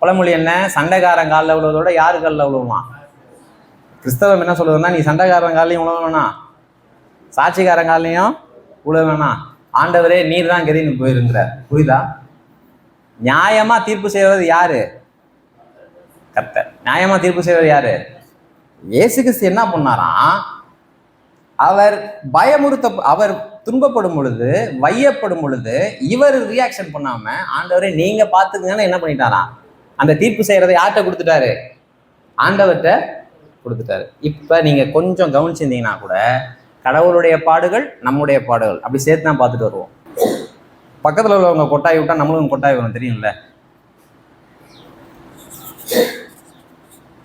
பழமொழி என்ன? சண்டைக்காரன் காலில் விழுவதோட யாரு காலில் விழுவான்? கிறிஸ்தவம் என்ன சொல்லுதுன்னா, நீ சண்டைக்காரன் காலையும் உழவ வேணாம், சாட்சிக்காரன் காலையும் உழவ வேணாம், ஆண்டவரே நீர் தான் கதின்னு போயிருங்கிற. புரியுதா? நியாயமா தீர்ப்பு செய்வது யாரு? கர்த்தர். நியாயமா தீர்ப்பு செய்வது யாரு? இயேசு கிறிஸ்து என்ன பண்ணாராம்? அவர் அவர் துன்பப்படும் பொழுது, வையப்படும் பொழுது இவர் ரியாக்ஷன் பண்ணாம, ஆண்டவரே நீங்க பாத்துக்கங்கன்னு என்ன பண்ணிட்டாராம்? அந்த தீர்ப்பு செய்யறதை யார்கிட்ட கொடுத்துட்டாரு? ஆண்டவர்கிட்ட கொடுத்துட்டாரு. இப்ப நீங்க கொஞ்சம் கவனிச்சிருந்தீங்கன்னா கூட, கடவுளுடைய பாடுகள், நம்முடைய பாடுகள் அப்படி சேர்த்து தான் பார்த்துட்டு வருவோம். பக்கத்துல உள்ளவங்க கொட்டாய் விட்டா நம்மளும் கொட்டாய் வரும், தெரியும்ல?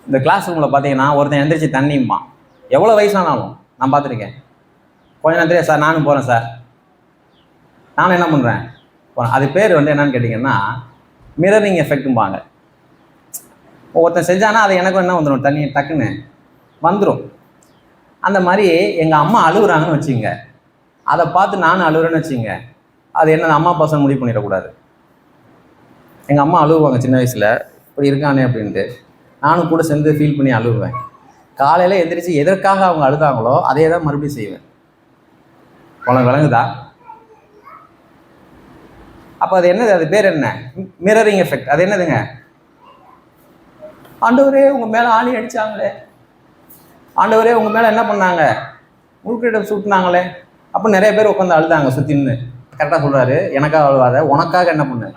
இந்த கிளாஸ் ரூம்ல பாத்தீங்கன்னா ஒருத்தன் எந்திரிச்சு தண்ணிம்மா, எவ்வளவு வயசானாலும் நான் பார்த்துருக்கேன். கொஞ்ச நேரத்திலே சார் நானும் போகிறேன் சார், நானும் என்ன பண்ணுறேன் போகிறேன். அது பேர் என்னன்னு கேட்டிங்கன்னா மிரரிங் எஃபெக்ட்டும்பாங்க. ஒருத்தன் செஞ்சானா அது எனக்கும் என்ன வந்துடும், தண்ணி டக்குன்னு வந்துடும். அந்த மாதிரி எங்கள் அம்மா அழுகுறாங்கன்னு வச்சுங்க, அதை பார்த்து நானும் அழுகுறேன்னு வச்சுங்க, அது என்ன அம்மா பசங்க முடிவு பண்ணிடக்கூடாது. எங்கள் அம்மா அழுகுவாங்க சின்ன வயசில், இப்படி இருக்கானே அப்படின்ட்டு. நானும் கூட சேர்ந்து ஃபீல் பண்ணி அழுகுவேன். காலையில் எந்திரிச்சு எதற்காக அவங்க அழுதாங்களோ அதே தான் மறுபடியும் செய்வேன். உனக்கு விளங்குதா? அப்போ அது என்னது? அது பேர் என்ன? Mirroring effect. அது என்னதுங்க? ஆண்டவரே உங்கள் மேலே ஆணி அடித்தாங்களே, ஆண்டவரே உங்கள் மேலே என்ன பண்ணாங்க, முழுக்கிடம் சுட்டினாங்களே, அப்போ நிறைய பேர் உட்காந்து அழுதாங்க சுற்றின்னு. கரெக்டாக சொல்கிறாரு. எனக்காக அழுவாத, உனக்காக என்ன பண்ணு,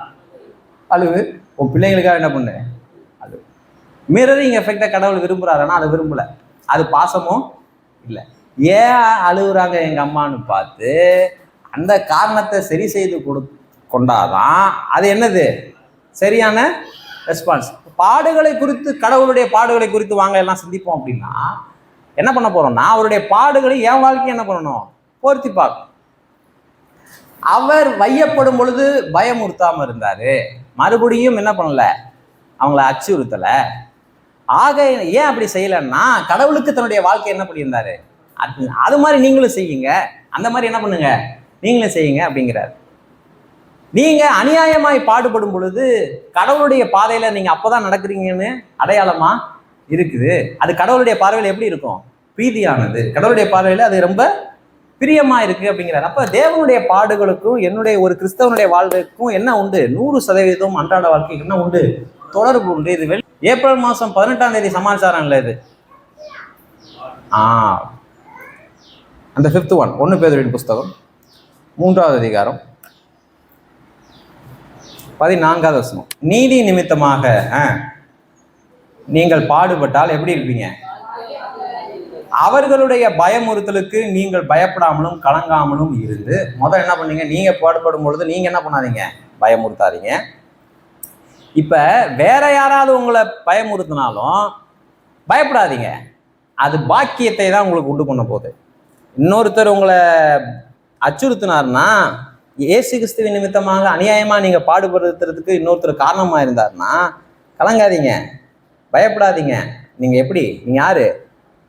அழுவு. உன் பிள்ளைங்களுக்காக என்ன பண்ணு, அழு. மிரரிங் எஃபெக்டை கடவுள் விரும்புகிறாருன்னா அதை விரும்பலை. அது பாசமும் இல்லை. ஏன் அழுகுறாங்க எங்கள் அம்மான்னு பார்த்து அந்த காரணத்தை சரி செய்து கொண்டாதான் அது என்னது சரியான ரெஸ்பான்ஸ். பாடுகளை குறித்து, கடவுளுடைய பாடுகளை குறித்து வாங்க எல்லாம் சிந்திப்போம் அப்படின்னா என்ன பண்ண போறோம்னா, அவருடைய பாடுகளை என் வாழ்க்கையை என்ன பண்ணணும், பொருத்தி பார்க்கணும். அவர் வையப்படும் பொழுது பயமுறுத்தாம இருந்தாரு, மறுபடியும் என்ன பண்ணல, அவங்கள அச்சுறுத்தல. ஆக ஏன் அப்படி செய்யலைன்னா, கடவுளுக்கு தன்னுடைய வாழ்க்கை என்ன பண்ணியிருந்தாரு, அது மாதிரி நீங்களும் செய்யுங்க. அந்த மாதிரி என்ன பண்ணுங்க, நீங்களும் செய்யுங்க அப்படிங்கிறார். நீங்க அநியாயமாய் பாடுபடும் பொழுது கடவுளுடைய பாதையில நீங்க அப்பதான் நடக்கிறீங்கன்னு அடையாளமா இருக்குது. அது கடவுளுடைய பார்வையில் எப்படி இருக்கும்? பிரீதியானது. கடவுளுடைய பார்வையில அது ரொம்ப பிரியமா இருக்கு அப்படிங்கிறார். அப்ப தேவனுடைய பாடுகளுக்கும் என்னுடைய ஒரு கிறிஸ்தவனுடைய வாழ்வுக்கும் என்ன உண்டு? 100% அன்றாட வாழ்க்கைக்கு என்ன உண்டு? தொடர்பு உண்டு. இது ஏப்ரல் மாசம் 18ஆம் தேதி சமாச்சாரம் இல்லை இது. அந்த 5th one 1 பேதுருவின் புஸ்தகம் 3வது அதிகாரம் 14வது வசனம். நீதி நிமித்தமாக நீங்கள் பாடுபட்டால் எப்படி இருப்பீங்க? அவர்களுடைய பயமுறுத்தலுக்கு நீங்கள் பயப்படாமலும் கலங்காமலும் இருந்து. முதல்ல என்ன பண்ணீங்க? நீங்க பாடுபடும் பொழுது நீங்க என்ன பண்ணாதீங்க? பயமுறுத்தாதீங்க. இப்ப வேற யாராவது உங்களை பயமுறுத்தினாலும் பயப்படாதீங்க. அது பாக்கியத்தை தான் உங்களுக்கு உண்டு பண்ண போகுது. இன்னொருத்தர் உங்களை அச்சுறுத்தினார்னா, இயேசு கிறிஸ்துவின் நிமித்தமாக அநியாயமா நீங்க பாடுபடுத்துறதுக்கு இன்னொருத்தர் காரணமா இருந்தார்னா கலங்காதீங்க, பயப்படாதீங்க. நீங்க எப்படி? நீங்க யாரு?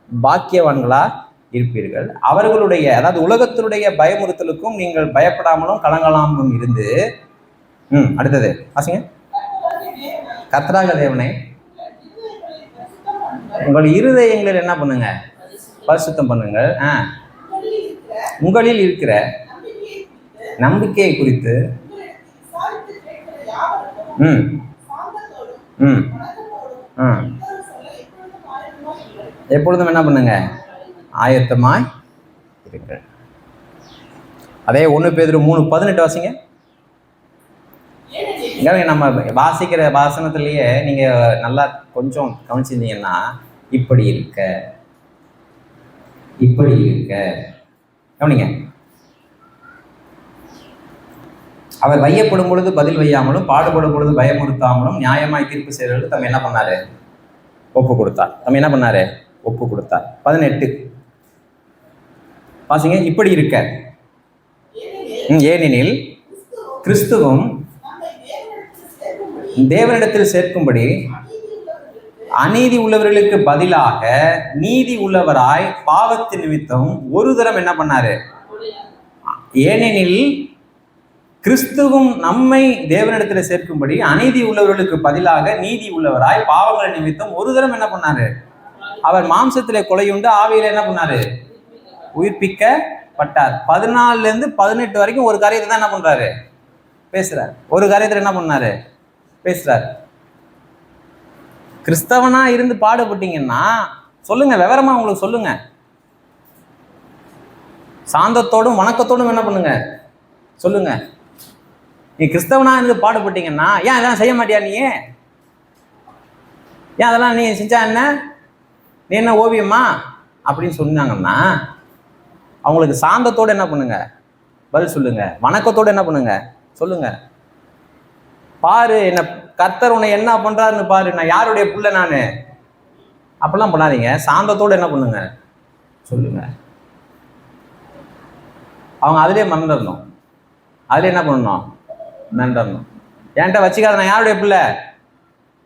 பாக்கியவான்களா இருப்பீர்கள். அவர்களுடைய, அதாவது உலகத்தினுடைய பயமுறுத்தலுக்கும் நீங்கள் பயப்படாமலும் கலங்கலாமலும் இருந்து. அடுத்தது வாசிங்க. கர்த்தராகிய தேவனே உங்கள் இருதயங்களில் என்ன பண்ணுங்க? பரிசுத்தம் பண்ணுங்கள். உங்களில் இருக்கிற நம்பிக்கையை குறித்து எப்பொழுதும் என்ன பண்ணுங்க? ஆயத்தமாய் இருங்கள். அதே 1 பேதுரு 3:18 வாசிங்க. நம்ம வாசிக்கிற வாசனத்திலேயே நீங்க நல்லா கொஞ்சம் கவனிச்சிருந்தீங்கன்னா, இப்படி இருக்க கவனிங்க. அவர் வையப்படும் பொழுது பதில் வையாமலும் பாடுபடும் பொழுது பயமுறுத்தாமலும் நியாயமாய் தீர்ப்பு செய்வதற்கு தம் என்ன பண்ணாரு? ஒப்பு கொடுத்தார். 18 வாசிங்க. இப்படி இருக்க, ஏனெனில் கிறிஸ்துவும் தேவனிடத்தில் சேர்க்கும்படி அநீதி உள்ளவர்களுக்கு பதிலாக நீதி உள்ளவராய் பாவத்தின் நிமித்தம் ஒரு தரம் என்ன பண்ணாரு? ஏனெனில் கிறிஸ்துவும் நம்மை தேவனிடத்தில் சேர்க்கும்படி அநீதி உள்ளவர்களுக்கு பதிலாக நீதி உள்ளவராய் பாவங்கள் நிமித்தம் ஒரு தரம் என்ன பண்ணாரு? அவர் மாம்சத்திலே கொலையுண்டு ஆவியில என்ன பண்ணாரு? உயிர்ப்பிக்கப்பட்டார். 14 to 18 வரைக்கும் ஒரு காரியத்தை தான் என்ன பண்றாரு? பேசுறாரு. ஒரு காரியத்தில் என்ன பண்ணாரு? பேசுறாரு. கிறிஸ்தவனா இருந்து பாடுபட்டீங்கன்னா சொல்லுங்க, விவரமா உங்களுக்கு சொல்லுங்க. சாந்தத்தோடும் வணக்கத்தோடும் என்ன பண்ணுங்க? சொல்லுங்க. நீ கிறிஸ்தவனா இருந்து பாடுபட்டீங்கன்னா ஏன் அதெல்லாம் செய்ய மாட்டியா? நீ ஏன் அதெல்லாம் நீ செஞ்சா என்ன? நீ என்ன ஓவியமா அப்படின்னு சொன்னாங்கன்னா அவங்களுக்கு சாந்தத்தோடு என்ன பண்ணுங்க? பதில் சொல்லுங்க. வணக்கத்தோடு என்ன பண்ணுங்க? சொல்லுங்க. பாரு, என்ன கர்த்தர் உன்னை என்ன பண்றாருன்னு பாரு, நான் யாருடைய புள்ள நானு, அப்படிலாம் பண்ணாதீங்க. சாந்தத்தோடு என்ன பண்ணுங்க? சொல்லுங்க. அவங்க அதுலேயே மறந்துடணும். அதுல என்ன பண்ணணும்? நன்றணும். என்கிட்ட வச்சுக்காத, நான் யாருடைய பிள்ளை?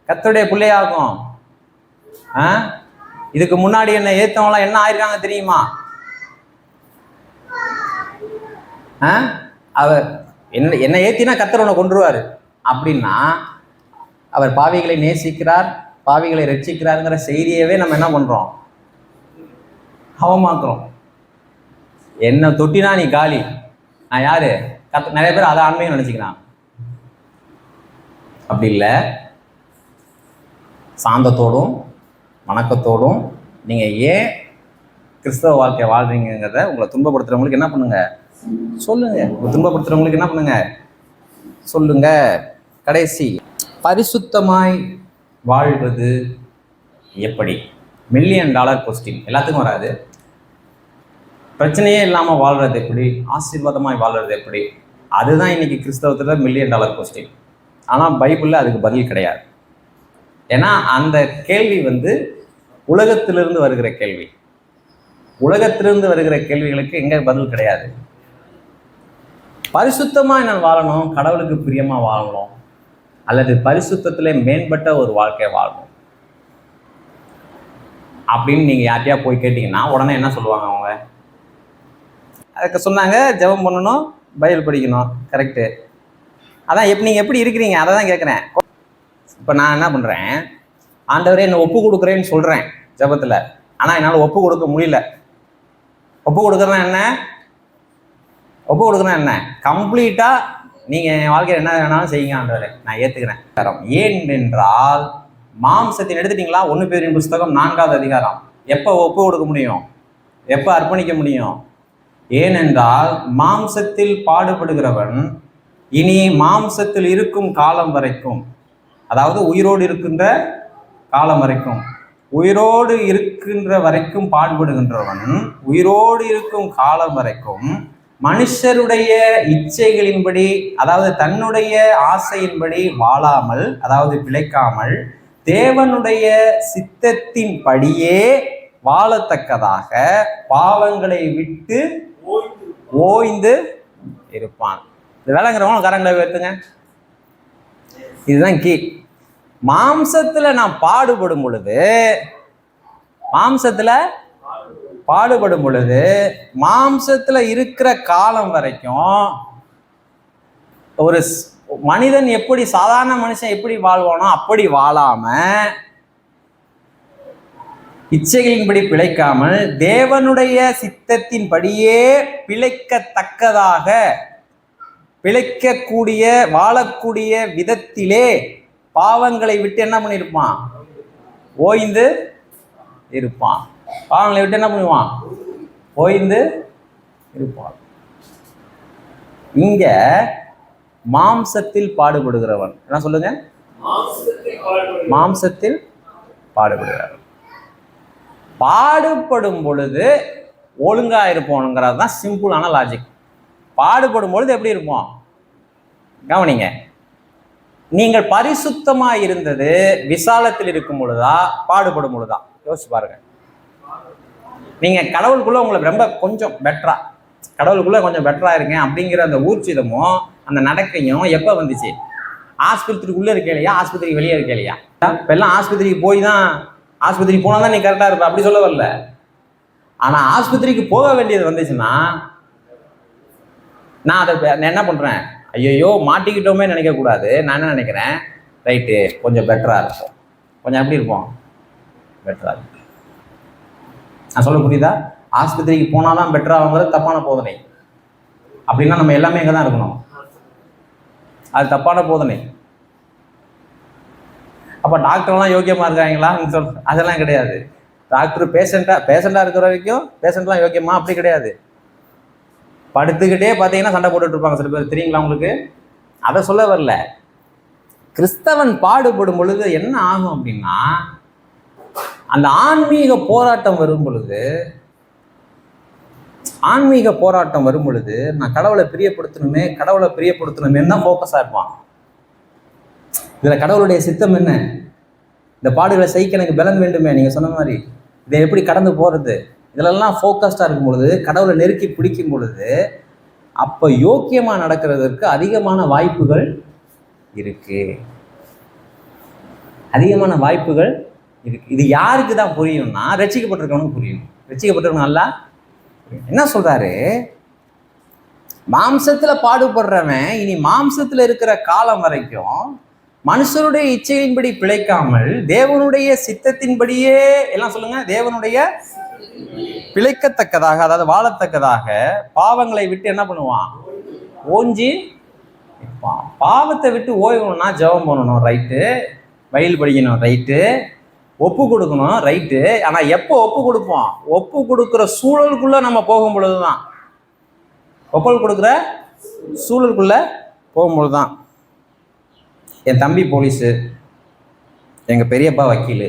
கர்த்தருடைய பிள்ளையாகும். இதுக்கு முன்னாடி என்ன ஏத்தவங்களாம் என்ன ஆயிருக்காங்க தெரியுமா? அவர் என்ன ஏத்தினா கர்த்தர் உன்னை கொன்றுவாரு அப்படின்னா, அவர் பாவிகளை நேசிக்கிறார், பாவிகளை ரட்சிக்கிறாருங்கிற செய்தியவே நம்ம என்ன பண்றோம்? அவமாக்குறோம். என்ன தொட்டினா நீ காலி, நான் யாரு? நிறைய பேர் அதை ஆண்மையும் நினைச்சுக்கிறான். அப்படி இல்லை. சாந்தத்தோடும் வணக்கத்தோடும் நீங்க ஏன் கிறிஸ்தவ வாழ்க்கையை வாழ்றீங்கிறத உங்களை துன்பப்படுத்துறவங்களுக்கு என்ன பண்ணுங்க? சொல்லுங்க. துன்பப்படுத்துறவங்களுக்கு என்ன பண்ணுங்க? சொல்லுங்க. கடைசி, பரிசுத்தமாய் வாழ்வது எப்படி? $1,000,000 கொஸ்டின். எல்லாத்துக்கும் வராது. பிரச்சனையே இல்லாமல் வாழ்றது எப்படி? ஆசீர்வாதமாய் வாழ்றது எப்படி? அதுதான் இன்னைக்கு கிறிஸ்தவத்துல $1,000,000 கொஸ்டின். ஆனால் பைபிளில் அதுக்கு பதில் கிடையாது. ஏன்னா அந்த கேள்வி உலகத்திலிருந்து வருகிற கேள்வி. உலகத்திலிருந்து வருகிற கேள்விகளுக்கு எங்க பதில் கிடையாது. பரிசுத்தமாக நான் வாழணும், கடவுளுக்கு பிரியமா வாழணும், அல்லது பரிசுத்தத்திலே மேம்பட்ட ஒரு வாழ்க்கையை வாழணும் அப்படின்னு நீங்க யார்ட்டையா போய் கேட்டீங்கன்னா உடனே என்ன சொல்லுவாங்க? அவங்க அதுக்கு சொன்னாங்க, ஜெபம் பண்ணணும், பைபிள் படிக்கணும். கரெக்டு. அதான் நீங்கள் எப்படி இருக்கிறீங்க அதை தான் கேட்குறேன். இப்போ நான் என்ன பண்ணுறேன், ஆண்டவரே என்னை ஒப்பு கொடுக்குறேன்னு சொல்கிறேன் ஜெபத்தில். ஆனால் என்னால் ஒப்பு கொடுக்க முடியல. ஒப்பு கொடுக்குறேன்னா என்ன? ஒப்பு கொடுக்குறேன்னா என்ன? கம்ப்ளீட்டாக நீங்கள் என் வாழ்க்கையில் என்ன வேணாலும் செய்யுங்க ஆண்டவரே, நான் ஏற்றுக்கிறேன். ஏன் என்றால் மாம்சத்தின் எடுத்துட்டீங்களா, 1 பேரின் புஸ்தகம் 4வது அதிகாரம். எப்போ ஒப்பு கொடுக்க முடியும்? எப்போ அர்ப்பணிக்க முடியும்? ஏனென்றால் மாம்சத்தில் பாடுபடுகிறவன் இனி மாம்சத்தில் இருக்கும் காலம் வரைக்கும், அதாவது உயிரோடு இருக்கின்ற காலம் வரைக்கும், உயிரோடு இருக்கின்ற வரைக்கும் பாடுபடுகின்றவன் உயிரோடு இருக்கும் காலம் வரைக்கும் மனுஷருடைய இச்சைகளின்படி, அதாவது தன்னுடைய ஆசையின்படி வாழாமல், அதாவது பிழைக்காமல் தேவனுடைய சித்தத்தின் படியே வாழத்தக்கதாக பாவங்களை விட்டு ஓய்ந்து இருப்பான். இது விளங்குறவங்க கரங்களை வைத்துங்க. இதுதான் கீ. மாம்சத்துல நான் பாடுபடும் பொழுது, மாம்சத்துல இருக்கிற காலம் வரைக்கும் ஒரு மனிதன் எப்படி, சாதாரண மனுஷன் எப்படி வாழ்வானோ அப்படி வாழாம, இச்சைகளின்படி பிழைக்காமல் தேவனுடைய சித்தத்தின் படியே பிழைக்கத்தக்கதாக, பிழைக்கக்கூடிய வாழக்கூடிய விதத்திலே பாவங்களை விட்டு என்ன பண்ணியிருப்பான்? ஓய்ந்து இருப்பான். பாவங்களை விட்டு என்ன பண்ணுவான்? ஓய்ந்து இருப்பான். இங்க மாம்சத்தில் பாடுபடுகிறவன் என்ன சொல்லுங்க? மாம்சத்தில் பாடுபடுகிறவன். பாடுபடும் பொழுது ஒழுங்கா இருப்போங்கிறது தான் சிம்பிளான லாஜிக். பாடுபடும் பொழுது எப்படி இருப்போம்? கவனிங்க. நீங்கள் பரிசுத்தமாக இருந்தது விசாலத்தில் இருக்கும் பொழுதா, பாடுபடும் பொழுதா? யோசிச்சு பாருங்க. நீங்க கடவுளுக்குள்ள உங்களை ரொம்ப கொஞ்சம் பெட்டரா, கடவுளுக்குள்ள கொஞ்சம் பெட்டரா இருக்கேன் அப்படிங்கிற அந்த ஊர்ச்சிதமும் அந்த நடக்கையும் எப்போ வந்துச்சு? ஆஸ்பத்திரிக்குள்ளே இருக்க இல்லையா, ஆஸ்பத்திரிக்கு வெளியே இருக்க இல்லையா? இப்போ எல்லாம் ஆஸ்பத்திரிக்கு போய் தான், ஆஸ்பத்திரிக்கு போனால் தான் நீ கரெக்டாக இருப்ப அப்படி சொல்ல வரல. ஆனால் ஆஸ்பத்திரிக்கு போக வேண்டியது வந்துச்சுன்னா நான் அதை என்ன பண்ணுறேன்? ஐயோ மாட்டிக்கிட்டோமே நினைக்கக்கூடாது. நான் என்ன நினைக்கிறேன்? ரைட்டு, கொஞ்சம் பெட்டராக இருக்கும். கொஞ்சம் எப்படி இருப்போம்? பெட்டராக இருக்கும். நான் சொல்ல புரியுதா? ஆஸ்பத்திரிக்கு போனால் தான் பெட்டராகுங்கிறது தப்பான போதனை. அப்படின்னா நம்ம எல்லாமே எங்கே தான் இருக்கணும்? அது தப்பான போதனை. அப்போ டாக்டர்லாம் யோக்கியமாக இருக்காங்களா அதெல்லாம் கிடையாது. டாக்டர் பேஷண்ட்டாக இருக்கிற வரைக்கும் பேஷண்ட்லாம் யோக்கியமா? அப்படி கிடையாது. படுத்துக்கிட்டே பார்த்தீங்கன்னா சண்டை போட்டுட்டு இருப்பாங்க சில பேர், தெரியுங்களா உங்களுக்கு? அதை சொல்ல வரல. கிறிஸ்தவன் பாடுபடும் பொழுது என்ன ஆகும் அப்படின்னா, அந்த ஆன்மீக போராட்டம் வரும் பொழுது நான் கடவுளை பிரியப்படுத்தணுமே தான் ஃபோக்கஸாக இருப்பான். இதில் கடவுளுடைய சித்தம் என்ன? இந்த பாடுகளை சகிக்க எனக்கு பலன் வேண்டுமே, நீங்கள் சொன்ன மாதிரி இதை எப்படி கடந்து போகிறது, இதிலெல்லாம் ஃபோக்கஸ்டாக இருக்கும் பொழுது, கடவுளை நெருக்கி பிடிக்கும் பொழுது, அப்போ யோக்கியமாக நடக்கிறதுக்கு அதிகமான வாய்ப்புகள் இருக்கு. இது யாருக்கு தான் புரியும்னா, ரட்சிக்கப்பட்டிருக்கவனுக்கு புரியும். ரட்சிக்கப்பட்டிருக்கவங்க நல்லா என்ன சொல்றாரு? மாம்சத்துல பாடுபடுறவன் இனி மாம்சத்துல இருக்கிற காலம் வரைக்கும் மனுஷருடைய இச்சையின்படி பிழைக்காமல் தேவனுடைய சித்தத்தின்படியே, எல்லாம் சொல்லுங்க, தேவனுடைய பிழைக்கத்தக்கதாக, அதாவது வாழத்தக்கதாக பாவங்களை விட்டு என்ன பண்ணுவான்? ஓஞ்சி இருப்பான். பாவத்தை விட்டு ஓய்வணும்னா ஜெபம் பண்ணணும், ரைட்டு. பைபிள் படிக்கணும், ரைட்டு. ஒப்பு கொடுக்கணும், ரைட்டு. ஆனால் எப்போ ஒப்பு கொடுப்போம்? ஒப்பு கொடுக்குற சூழலுக்குள்ள நம்ம போகும் பொழுதுதான், ஒப்பு கொடுக்குற சூழலுக்குள்ள போகும்பொழுது தான். என் தம்பி போலீஸு, எங்கள் பெரியப்பா வக்கீல்,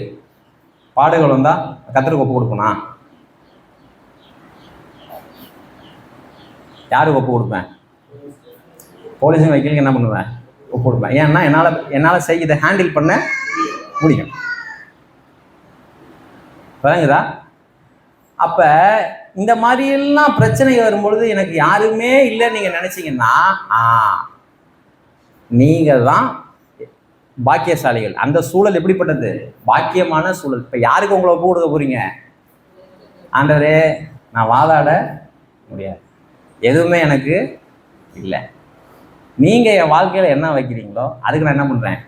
பாடுகள் வந்தால் கர்த்தருக்கு ஒப்பு கொடுக்கணும். யாருக்கு ஒப்பு கொடுப்பேன்? போலீஸும் வக்கீலுக்கு என்ன பண்ணுவேன்? ஒப்பு கொடுப்பேன். ஏன்னா என்னால் இதை ஹேண்டில் பண்ண முடியும். விளங்குதா? அப்போ இந்த மாதிரியெல்லாம் பிரச்சனை வரும்பொழுது எனக்கு யாருமே இல்லைன்னு நீங்கள் நினச்சிங்கன்னா நீங்கள் தான் பாக்கியசாலிகள். அந்த சூழல் எப்படிப்பட்டது? பாக்கியமான சூழல். இப்போ யாருக்கு உங்களை ஒப்பு கொடுக்க போறீங்க? ஆண்டவரே, நான் வாதாட முடியாது, எதுவுமே எனக்கு இல்லை. நீங்க என் வாழ்க்கையில என்ன வைக்கிறீங்களோ அதுக்கு நான் என்ன பண்றேன்,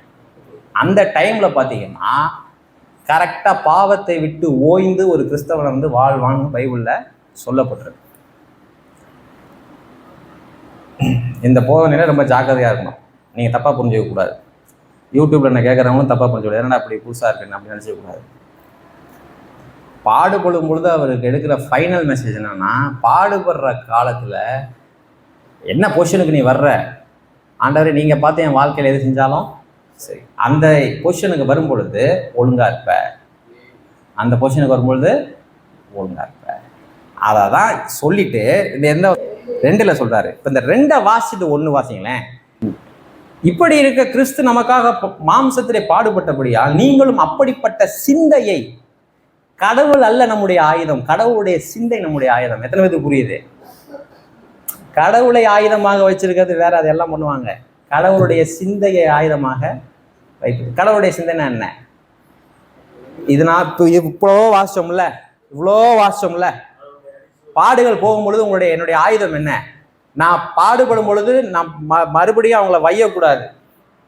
அந்த டைம்ல பாத்தீங்கன்னா கரெக்டா பாவத்தை விட்டு ஓய்ந்து ஒரு கிறிஸ்தவனை வந்து வாழ்வான்னு பைபிள்ல சொல்லப்பட்டிருக்கு. இந்த போதனையில ரொம்ப ஜாக்கிரதையா இருக்கணும். நீங்க தப்பா புரிஞ்சுக்க கூடாது. யூடியூப்ல என்ன கேட்கறவங்களும் தப்பா புரிஞ்சுக்கூடாது. ஏன்னா அப்படி புதுசா இருக்குன்னு அப்படி நினைச்ச கூடாது. பாடுபடும் பொழுது அவருக்கு எடுக்கிற ஃபைனல் மெசேஜ் என்னன்னா, பாடுபடுற காலத்துல என்ன பொசிஷனுக்கு நீ வர்ற, ஆண்டவரே நீங்க பார்த்து என் வாழ்க்கையில எது செஞ்சாலும் சரி, அந்த பொசிஷனுக்கு வரும் பொழுது ஒழுங்கா இருப்ப, அந்த பொசிஷனுக்கு வரும்பொழுது ஒழுங்கா இருப்ப. அதை தான் சொல்லிட்டு இந்த எந்த 2ல சொல்றாரு. இப்ப இந்த 2 வாசிட்டு 1 வாசிங்களேன். இப்படி இருக்க கிறிஸ்து நமக்காக மாம்சத்திலே பாடுபட்டபடியா நீங்களும் அப்படிப்பட்ட சிந்தையை, கடவுள் அல்ல நம்முடைய ஆயுதம், கடவுளுடைய சிந்தை நம்முடைய ஆயுதம். எத்தனை பேருக்கு புரியுது? கடவுளை ஆயுதமாக வச்சிருக்கிறது வேற, அதெல்லாம் பண்ணுவாங்க. கடவுளுடைய சிந்தையை ஆயுதமாக வைத்து, கடவுளுடைய சிந்தனை என்ன? இது நான் இவ்வளோ வாசிச்சோம்ல, பாடுகள் போகும்பொழுது என்னுடைய ஆயுதம் என்ன? நான் பாடுபடும் பொழுது நான் மறுபடியும் அவங்கள வையக்கூடாது.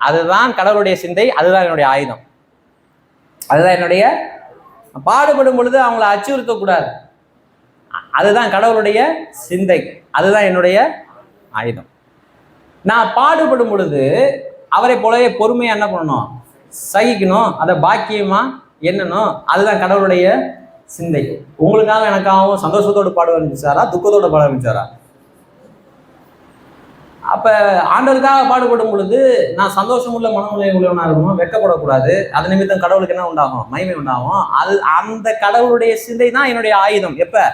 அதுதான் கடவுளுடைய சிந்தை, அதுதான் என்னுடைய ஆயுதம். அதுதான் என்னுடைய பாடுபடும் பொழுது அவங்கள அச்சுறுத்தக்கூடாது. அதுதான் கடவுளுடைய சிந்தை, அதுதான் என்னுடைய ஆயுதம். நான் பாடுபடும் பொழுது அவரை போலவே பொறுமையா என்ன பண்ணணும், சகிக்கணும், அதை பாக்கியமா எண்ணணும். அதுதான் கடவுளுடைய சிந்தை. உங்களுக்காக எனக்காகவும் சந்தோஷத்தோடு பாட ஆரம்பிச்சாரா, துக்கத்தோடு பாட ஆரம்பிச்சாரா? அப்ப ஆண்டவருக்காக பாடுபடும் பொழுது நான் சந்தோஷம் உள்ள மனநிலை உள்ளவனா இருக்கணும், வெட்கப்படக்கூடாது. அது நிமித்தம் கடவுளுக்கு என்ன உண்டாகும், மகிமை உண்டாகும். அது அந்த கடவுளுடைய சிந்தை தான் என்னுடைய ஆயுதம். எப்ப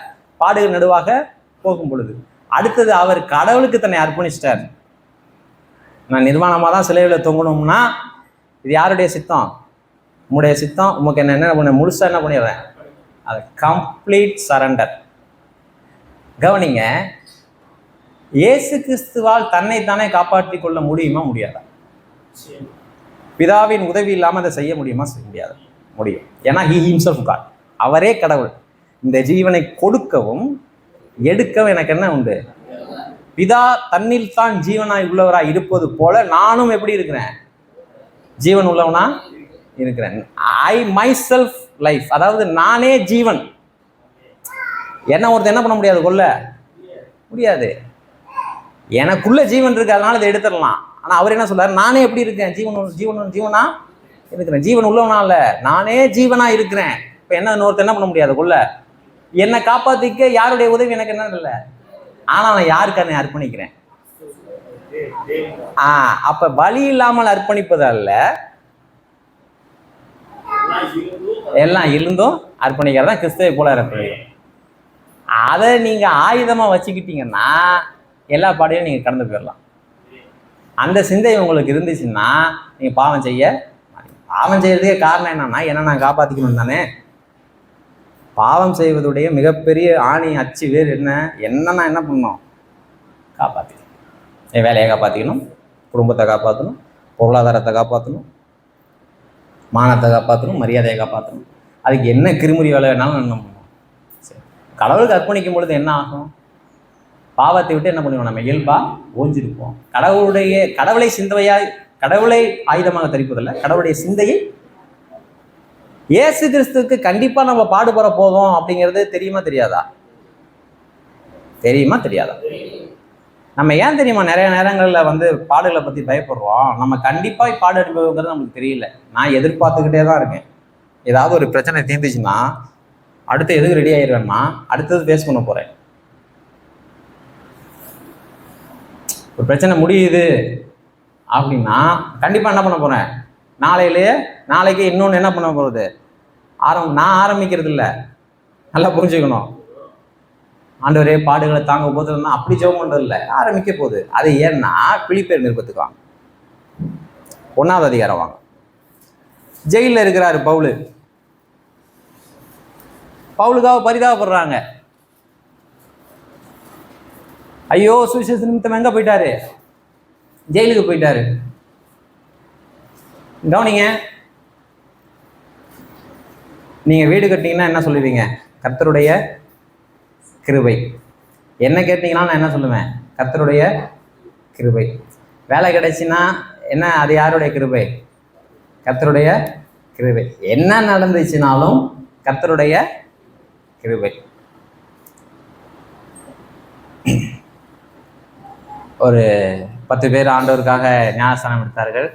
பாடுகள் நடுவாக போகும் பொழுது. அடுத்தது அவர் கடவுளுக்கு தன்னை அர்ப்பணிச்சிட்டார். நான் நிர்வாணமா தான் சிலையில தொங்கணும்னா இது யாருடைய சித்தம்? உங்களுடைய சித்தம். உமக்கு என்ன பண்ண முழுசா என்ன பண்ணிடுறேன், அது கம்ப்ளீட் சரண்டர். கவனிங்க, இயேசு கிறிஸ்துவால் தன்னைத்தானே காப்பாற்றி கொள்ள முடியுமா, முடியாதா? பிதாவின் உதவி இல்லாமல் அதை செய்ய முடியுமா, செய்ய முடியாது. முடியும். ஏன்னா he himself God, அவரே கடவுள். இந்த ஜீவனை கொடுக்கவும் எடுக்கவும் எனக்கு என்ன உண்டு? பிதா தன்னில் தான் ஜீவனாய் உள்ளவராய் இருப்பது போல நானும் எப்படி இருக்கிறேன், ஜீவன் உள்ளவனா இருக்கிறேன். ஐ மை செல்ஃப் லைஃப், அதாவது நானே ஜீவன். என்ன ஒருத்தர் என்ன பண்ண முடியாது, கொல்ல முடியாது. எனக்குள்ள ஜீவன் இருக்கு, அதனால இதை எடுத்துடலாம். ஆனா அவர் என்ன சொல்றாரு, நானே எப்படி இருக்கேன், ஜீவனா இருக்கிறேன். ஜீவன் உள்ளவனா இல்ல, நானே ஜீவனா இருக்கிறேன். இப்ப என்ன ஒருத்தர் என்ன பண்ண முடியாது, கொல்ல. என்னை காப்பாத்திக்க யாருடைய உதவி எனக்கு என்ன இல்லை. ஆனா நான் யாருக்கு என்னை அர்ப்பணிக்கிறேன். அப்ப வழி இல்லாமல் அர்ப்பணிப்பது அல்ல, எல்லாம் இருந்தும் அர்ப்பணிக்கிறதா கிறிஸ்துவை போல அர்ப்பணிக்கிறோம். அதை நீங்க ஆயுதமா வச்சுக்கிட்டீங்கன்னா எல்லா பாடையும் நீங்க கடந்து போயிடலாம். அந்த சிந்தை உங்களுக்கு இருந்துச்சுன்னா நீங்க பாவம் செய்யறதுக்கே காரணம் என்னன்னா, என்ன நான் காப்பாத்திக்கணும் தானே. பாவம் செய்வதுடைய மிகப்பெரிய ஆணி அச்சு வேறு என்னன்னா என்ன பண்ணணும், காப்பாற்றிக்கணும். என் வேலையை காப்பாற்றிக்கணும், குடும்பத்தை காப்பாற்றணும், பொருளாதாரத்தை காப்பாற்றணும், மானத்தை காப்பாற்றணும், மரியாதையை காப்பாற்றணும். அதுக்கு என்ன கிருமுறி வேலை வேணாலும் என்ன பண்ணணும். சரி, கடவுளுக்கு அர்ப்பணிக்கும் பொழுது என்ன ஆகும், பாவத்தை விட்டு என்ன பண்ணுவோம், நம்ம இயல்பா ஓஞ்சிருப்போம். கடவுளை ஆயுதமாக தரிப்பதில்லை, கடவுளுடைய சிந்தையை. இயேசு கிறிஸ்துவுக்கு கண்டிப்பா நம்ம பாடுபட போதும் அப்படிங்கிறது தெரியுமா தெரியாதா? நம்ம ஏன் தெரியுமா நிறைய நேரங்கள்ல பாடுகளை பத்தி பயப்படுறோம்? நம்ம கண்டிப்பா பாடு அனுபவங்கிறது நமக்கு தெரியல. நான் எதிர்பார்த்துக்கிட்டே தான் இருக்கேன். ஏதாவது ஒரு பிரச்சனை தீர்ந்துச்சுன்னா அடுத்து எதுக்கு ரெடி ஆயிடுவேன்னா அடுத்தது ஃபேஸ் பண்ண போறேன். ஒரு பிரச்சனை முடியுது அப்படின்னா கண்டிப்பா என்ன பண்ண போறேன், நாளைக்கு இன்னொன்று என்ன பண்ண போறது, நான் ஆரம்பிக்கிறது இல்லை. நல்லா புரிஞ்சுக்கணும். ஆண்டவரே பாடுகளை தாங்க போதுன்னா அப்படி ஜெபம் பண்றது இல்லை, ஆரம்பிக்க போகுது. அது ஏன்னா பிலிப்பியர் நிருபத்துக்கு வாங்க, 1வது அதிகாரம் வாங்க. ஜெயிலில் இருக்கிறாரு பவுலுக்காக பரிதாபப்படுறாங்க. ஐயோ சுவிசேஷ நிமித்தம் எங்க போயிட்டாரு, ஜெயிலுக்கு போயிட்டாரு. கவனிங்க, நீங்க வீடு கட்டிங்கன்னா என்ன சொல்லுவீங்க, கர்த்தருடைய கிருபை. என்ன கேட்டீங்கன்னா நான் என்ன சொல்லுவேன், கர்த்தருடைய கிருபை. வேலை கிடைச்சுன்னா என்ன, அது யாருடைய கிருபை? கர்த்தருடைய கிருபை. என்ன நடந்துச்சுனாலும் கர்த்தருடைய கிருபை. ஒரு 10 பேர் ஆண்டவருக்காக ஞானஸ்தானம் எடுத்தார்கள்.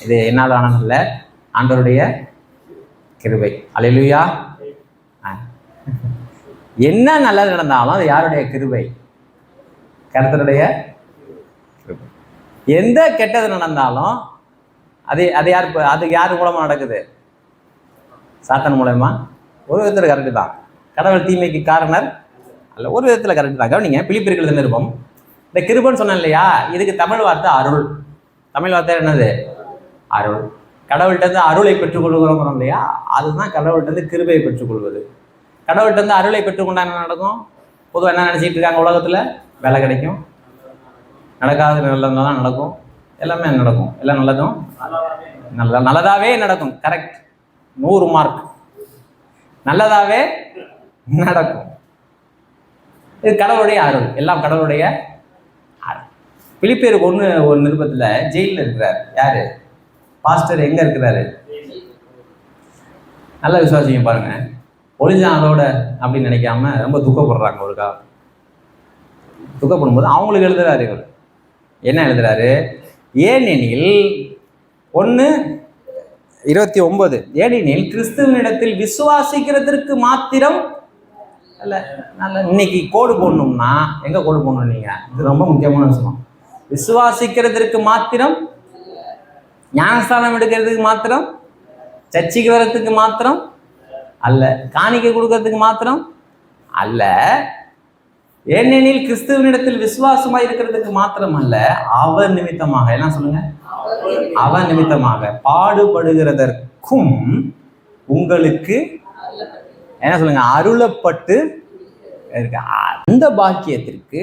இது என்னால் ஆனதில்லை, ஆண்டவருடைய கிருபை. அல்லேலூயா. என்ன நல்லது நடந்தாலும் அது யாருடைய கிருபை? கர்த்தருடைய கிருபை. எந்த கெட்டது நடந்தாலும் அது யார் மூலமா நடக்குது? சாத்தான் மூலமா. ஒரு விதத்தில் கரெக்டு தான். கடவுள் தீமைக்கு காரணர் அல்ல, ஒரு விதத்தில் கரெக்டு தான். கவனிங்க, பிலிப்பியர்கள் நிருபம். இந்த கிருபைன்னு சொன்னேன் இல்லையா, இதுக்கு தமிழ் வார்த்தை அருள். தமிழ் வார்த்தை என்னது? அருள். கடவுள்கிட்ட இருந்து அருளை பெற்றுக்கொள்கிறோம் இல்லையா, அதுதான் கடவுள்கிட்ட இருந்து கிருபையை பெற்றுக்கொள்வது. கடவுள்கிட்ட இருந்து அருளை பெற்றுக்கொண்டா என்ன நடக்கும்? பொதுவாக என்ன நினச்சிட்டு இருக்காங்க உலகத்தில்? வேலை கிடைக்கும், நடக்காத நல்லதான் நடக்கும், எல்லாமே நடக்கும், எல்லாம் நல்லதும் நல்லதாவே நடக்கும். Correct, 100 mark. நல்லதாவே நடக்கும். இது கடவுளுடைய அருள், எல்லாம் கடவுளுடைய அருள். பிலிப்பியருக்கு ஒரு நிருபத்தில் ஜெயிலில் இருக்கிறார். யாரு? பாஸ்டர். எங்க இருக்கிறாரு? நல்ல விசுவாசிங்க பாருங்க, ஒளிஞ்சான் அதோட அப்படின்னு நினைக்காம ரொம்ப துக்கப்படுறாங்க. ஒரு காலம் துக்கப்படும்போது அவங்களுக்கு எழுதுறாரு. இவர் என்ன எழுதுறாரு? ஏனெனில் 1:29, ஏனெனில் கிறிஸ்துவனிடத்தில் விசுவாசிக்கிறதற்கு மாத்திரம் அல்ல. நல்ல இன்னைக்கு கோடு போடணும்னா எங்க கோடு போடணும்? நீங்க இது ரொம்ப முக்கியமான விஷயம். விசுவாசிக்கிறதுக்கு மாத்திரம், ஞானஸ்தானம் எடுக்கிறதுக்கு மாத்திரம், சர்ச்சைக்கு வர்றதுக்கு மாத்திரம் அல்ல, காணிக்கை கொடுக்கறதுக்கு மாத்திரம் அல்ல. ஏனெனில் கிறிஸ்துவனிடத்தில் விசுவாசமா இருக்கிறதுக்கு மாத்திரம் அல்ல, அவர் நிமித்தமாக, என்ன சொல்லுங்க, அவர் நிமித்தமாக பாடுபடுகிறதற்கும் உங்களுக்கு என்ன சொல்லுங்க, அருளப்பட்டு இருக்கு. அந்த பாக்கியத்திற்கு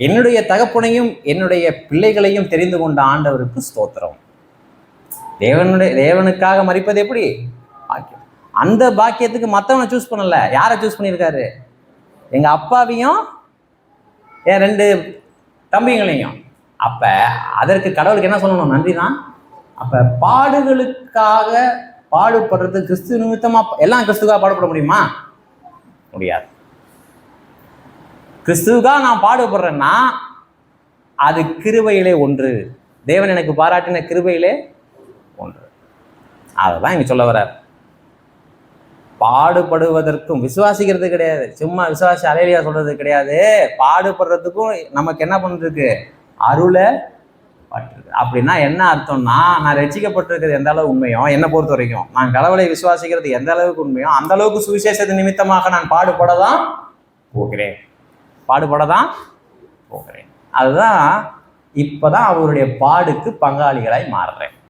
என்னுடைய தகப்பனையும் என்னுடைய பிள்ளைகளையும் தெரிந்து கொண்ட ஆண்டவருக்கு ஸ்தோத்திரம். தேவனுக்காக மரிப்பது எப்படி? பாக்கியம். அந்த பாக்கியத்துக்கு மற்றவனை சூஸ் பண்ணல. யாரை சூஸ் பண்ணியிருக்காரு? எங்க அப்பாவையும் என் 2 தம்பிங்களையும். அப்ப அதற்கு கடவுளுக்கு என்ன சொல்லணும்? நன்றி தான். அப்ப பாடுகளுக்காக பாடுபடுறது கிறிஸ்து நிமித்தமா. எல்லாம் கிறிஸ்துக்காக பாடுபட முடியுமா? முடியாது. கிறிஸ்துவுக்காக நான் பாடுபடுறேன்னா அது கிருபையிலே ஒன்று. தேவன் எனக்கு பாராட்டின கிருபையிலே ஒன்று. அதுதான் இங்க சொல்ல வர்றார். பாடுபடுவதற்கும் விசுவாசிக்கிறது கிடையாது, சும்மா விசுவாசி அலையிலியா சொல்றது கிடையாது. பாடுபடுறதுக்கும் நமக்கு என்ன பண்ணிருக்கு? அருளை பட்டிருக்கு. அப்படின்னா என்ன அர்த்தம்னா, நான் ரட்சிக்கப்பட்டிருக்கிறது எந்த அளவு உண்மையோ, என்னை பொறுத்த வரைக்கும் நான் கடவுளை விசுவாசிக்கிறது எந்த அளவுக்கு உண்மையோ அந்த அளவுக்கு சுவிசேஷத்து நிமித்தமாக நான் பாடுபடதான் போகிறேன். அதுதான் இப்பதான் அவருடைய பாடுக்கு பங்காளிகளாய் மாறுறேன்.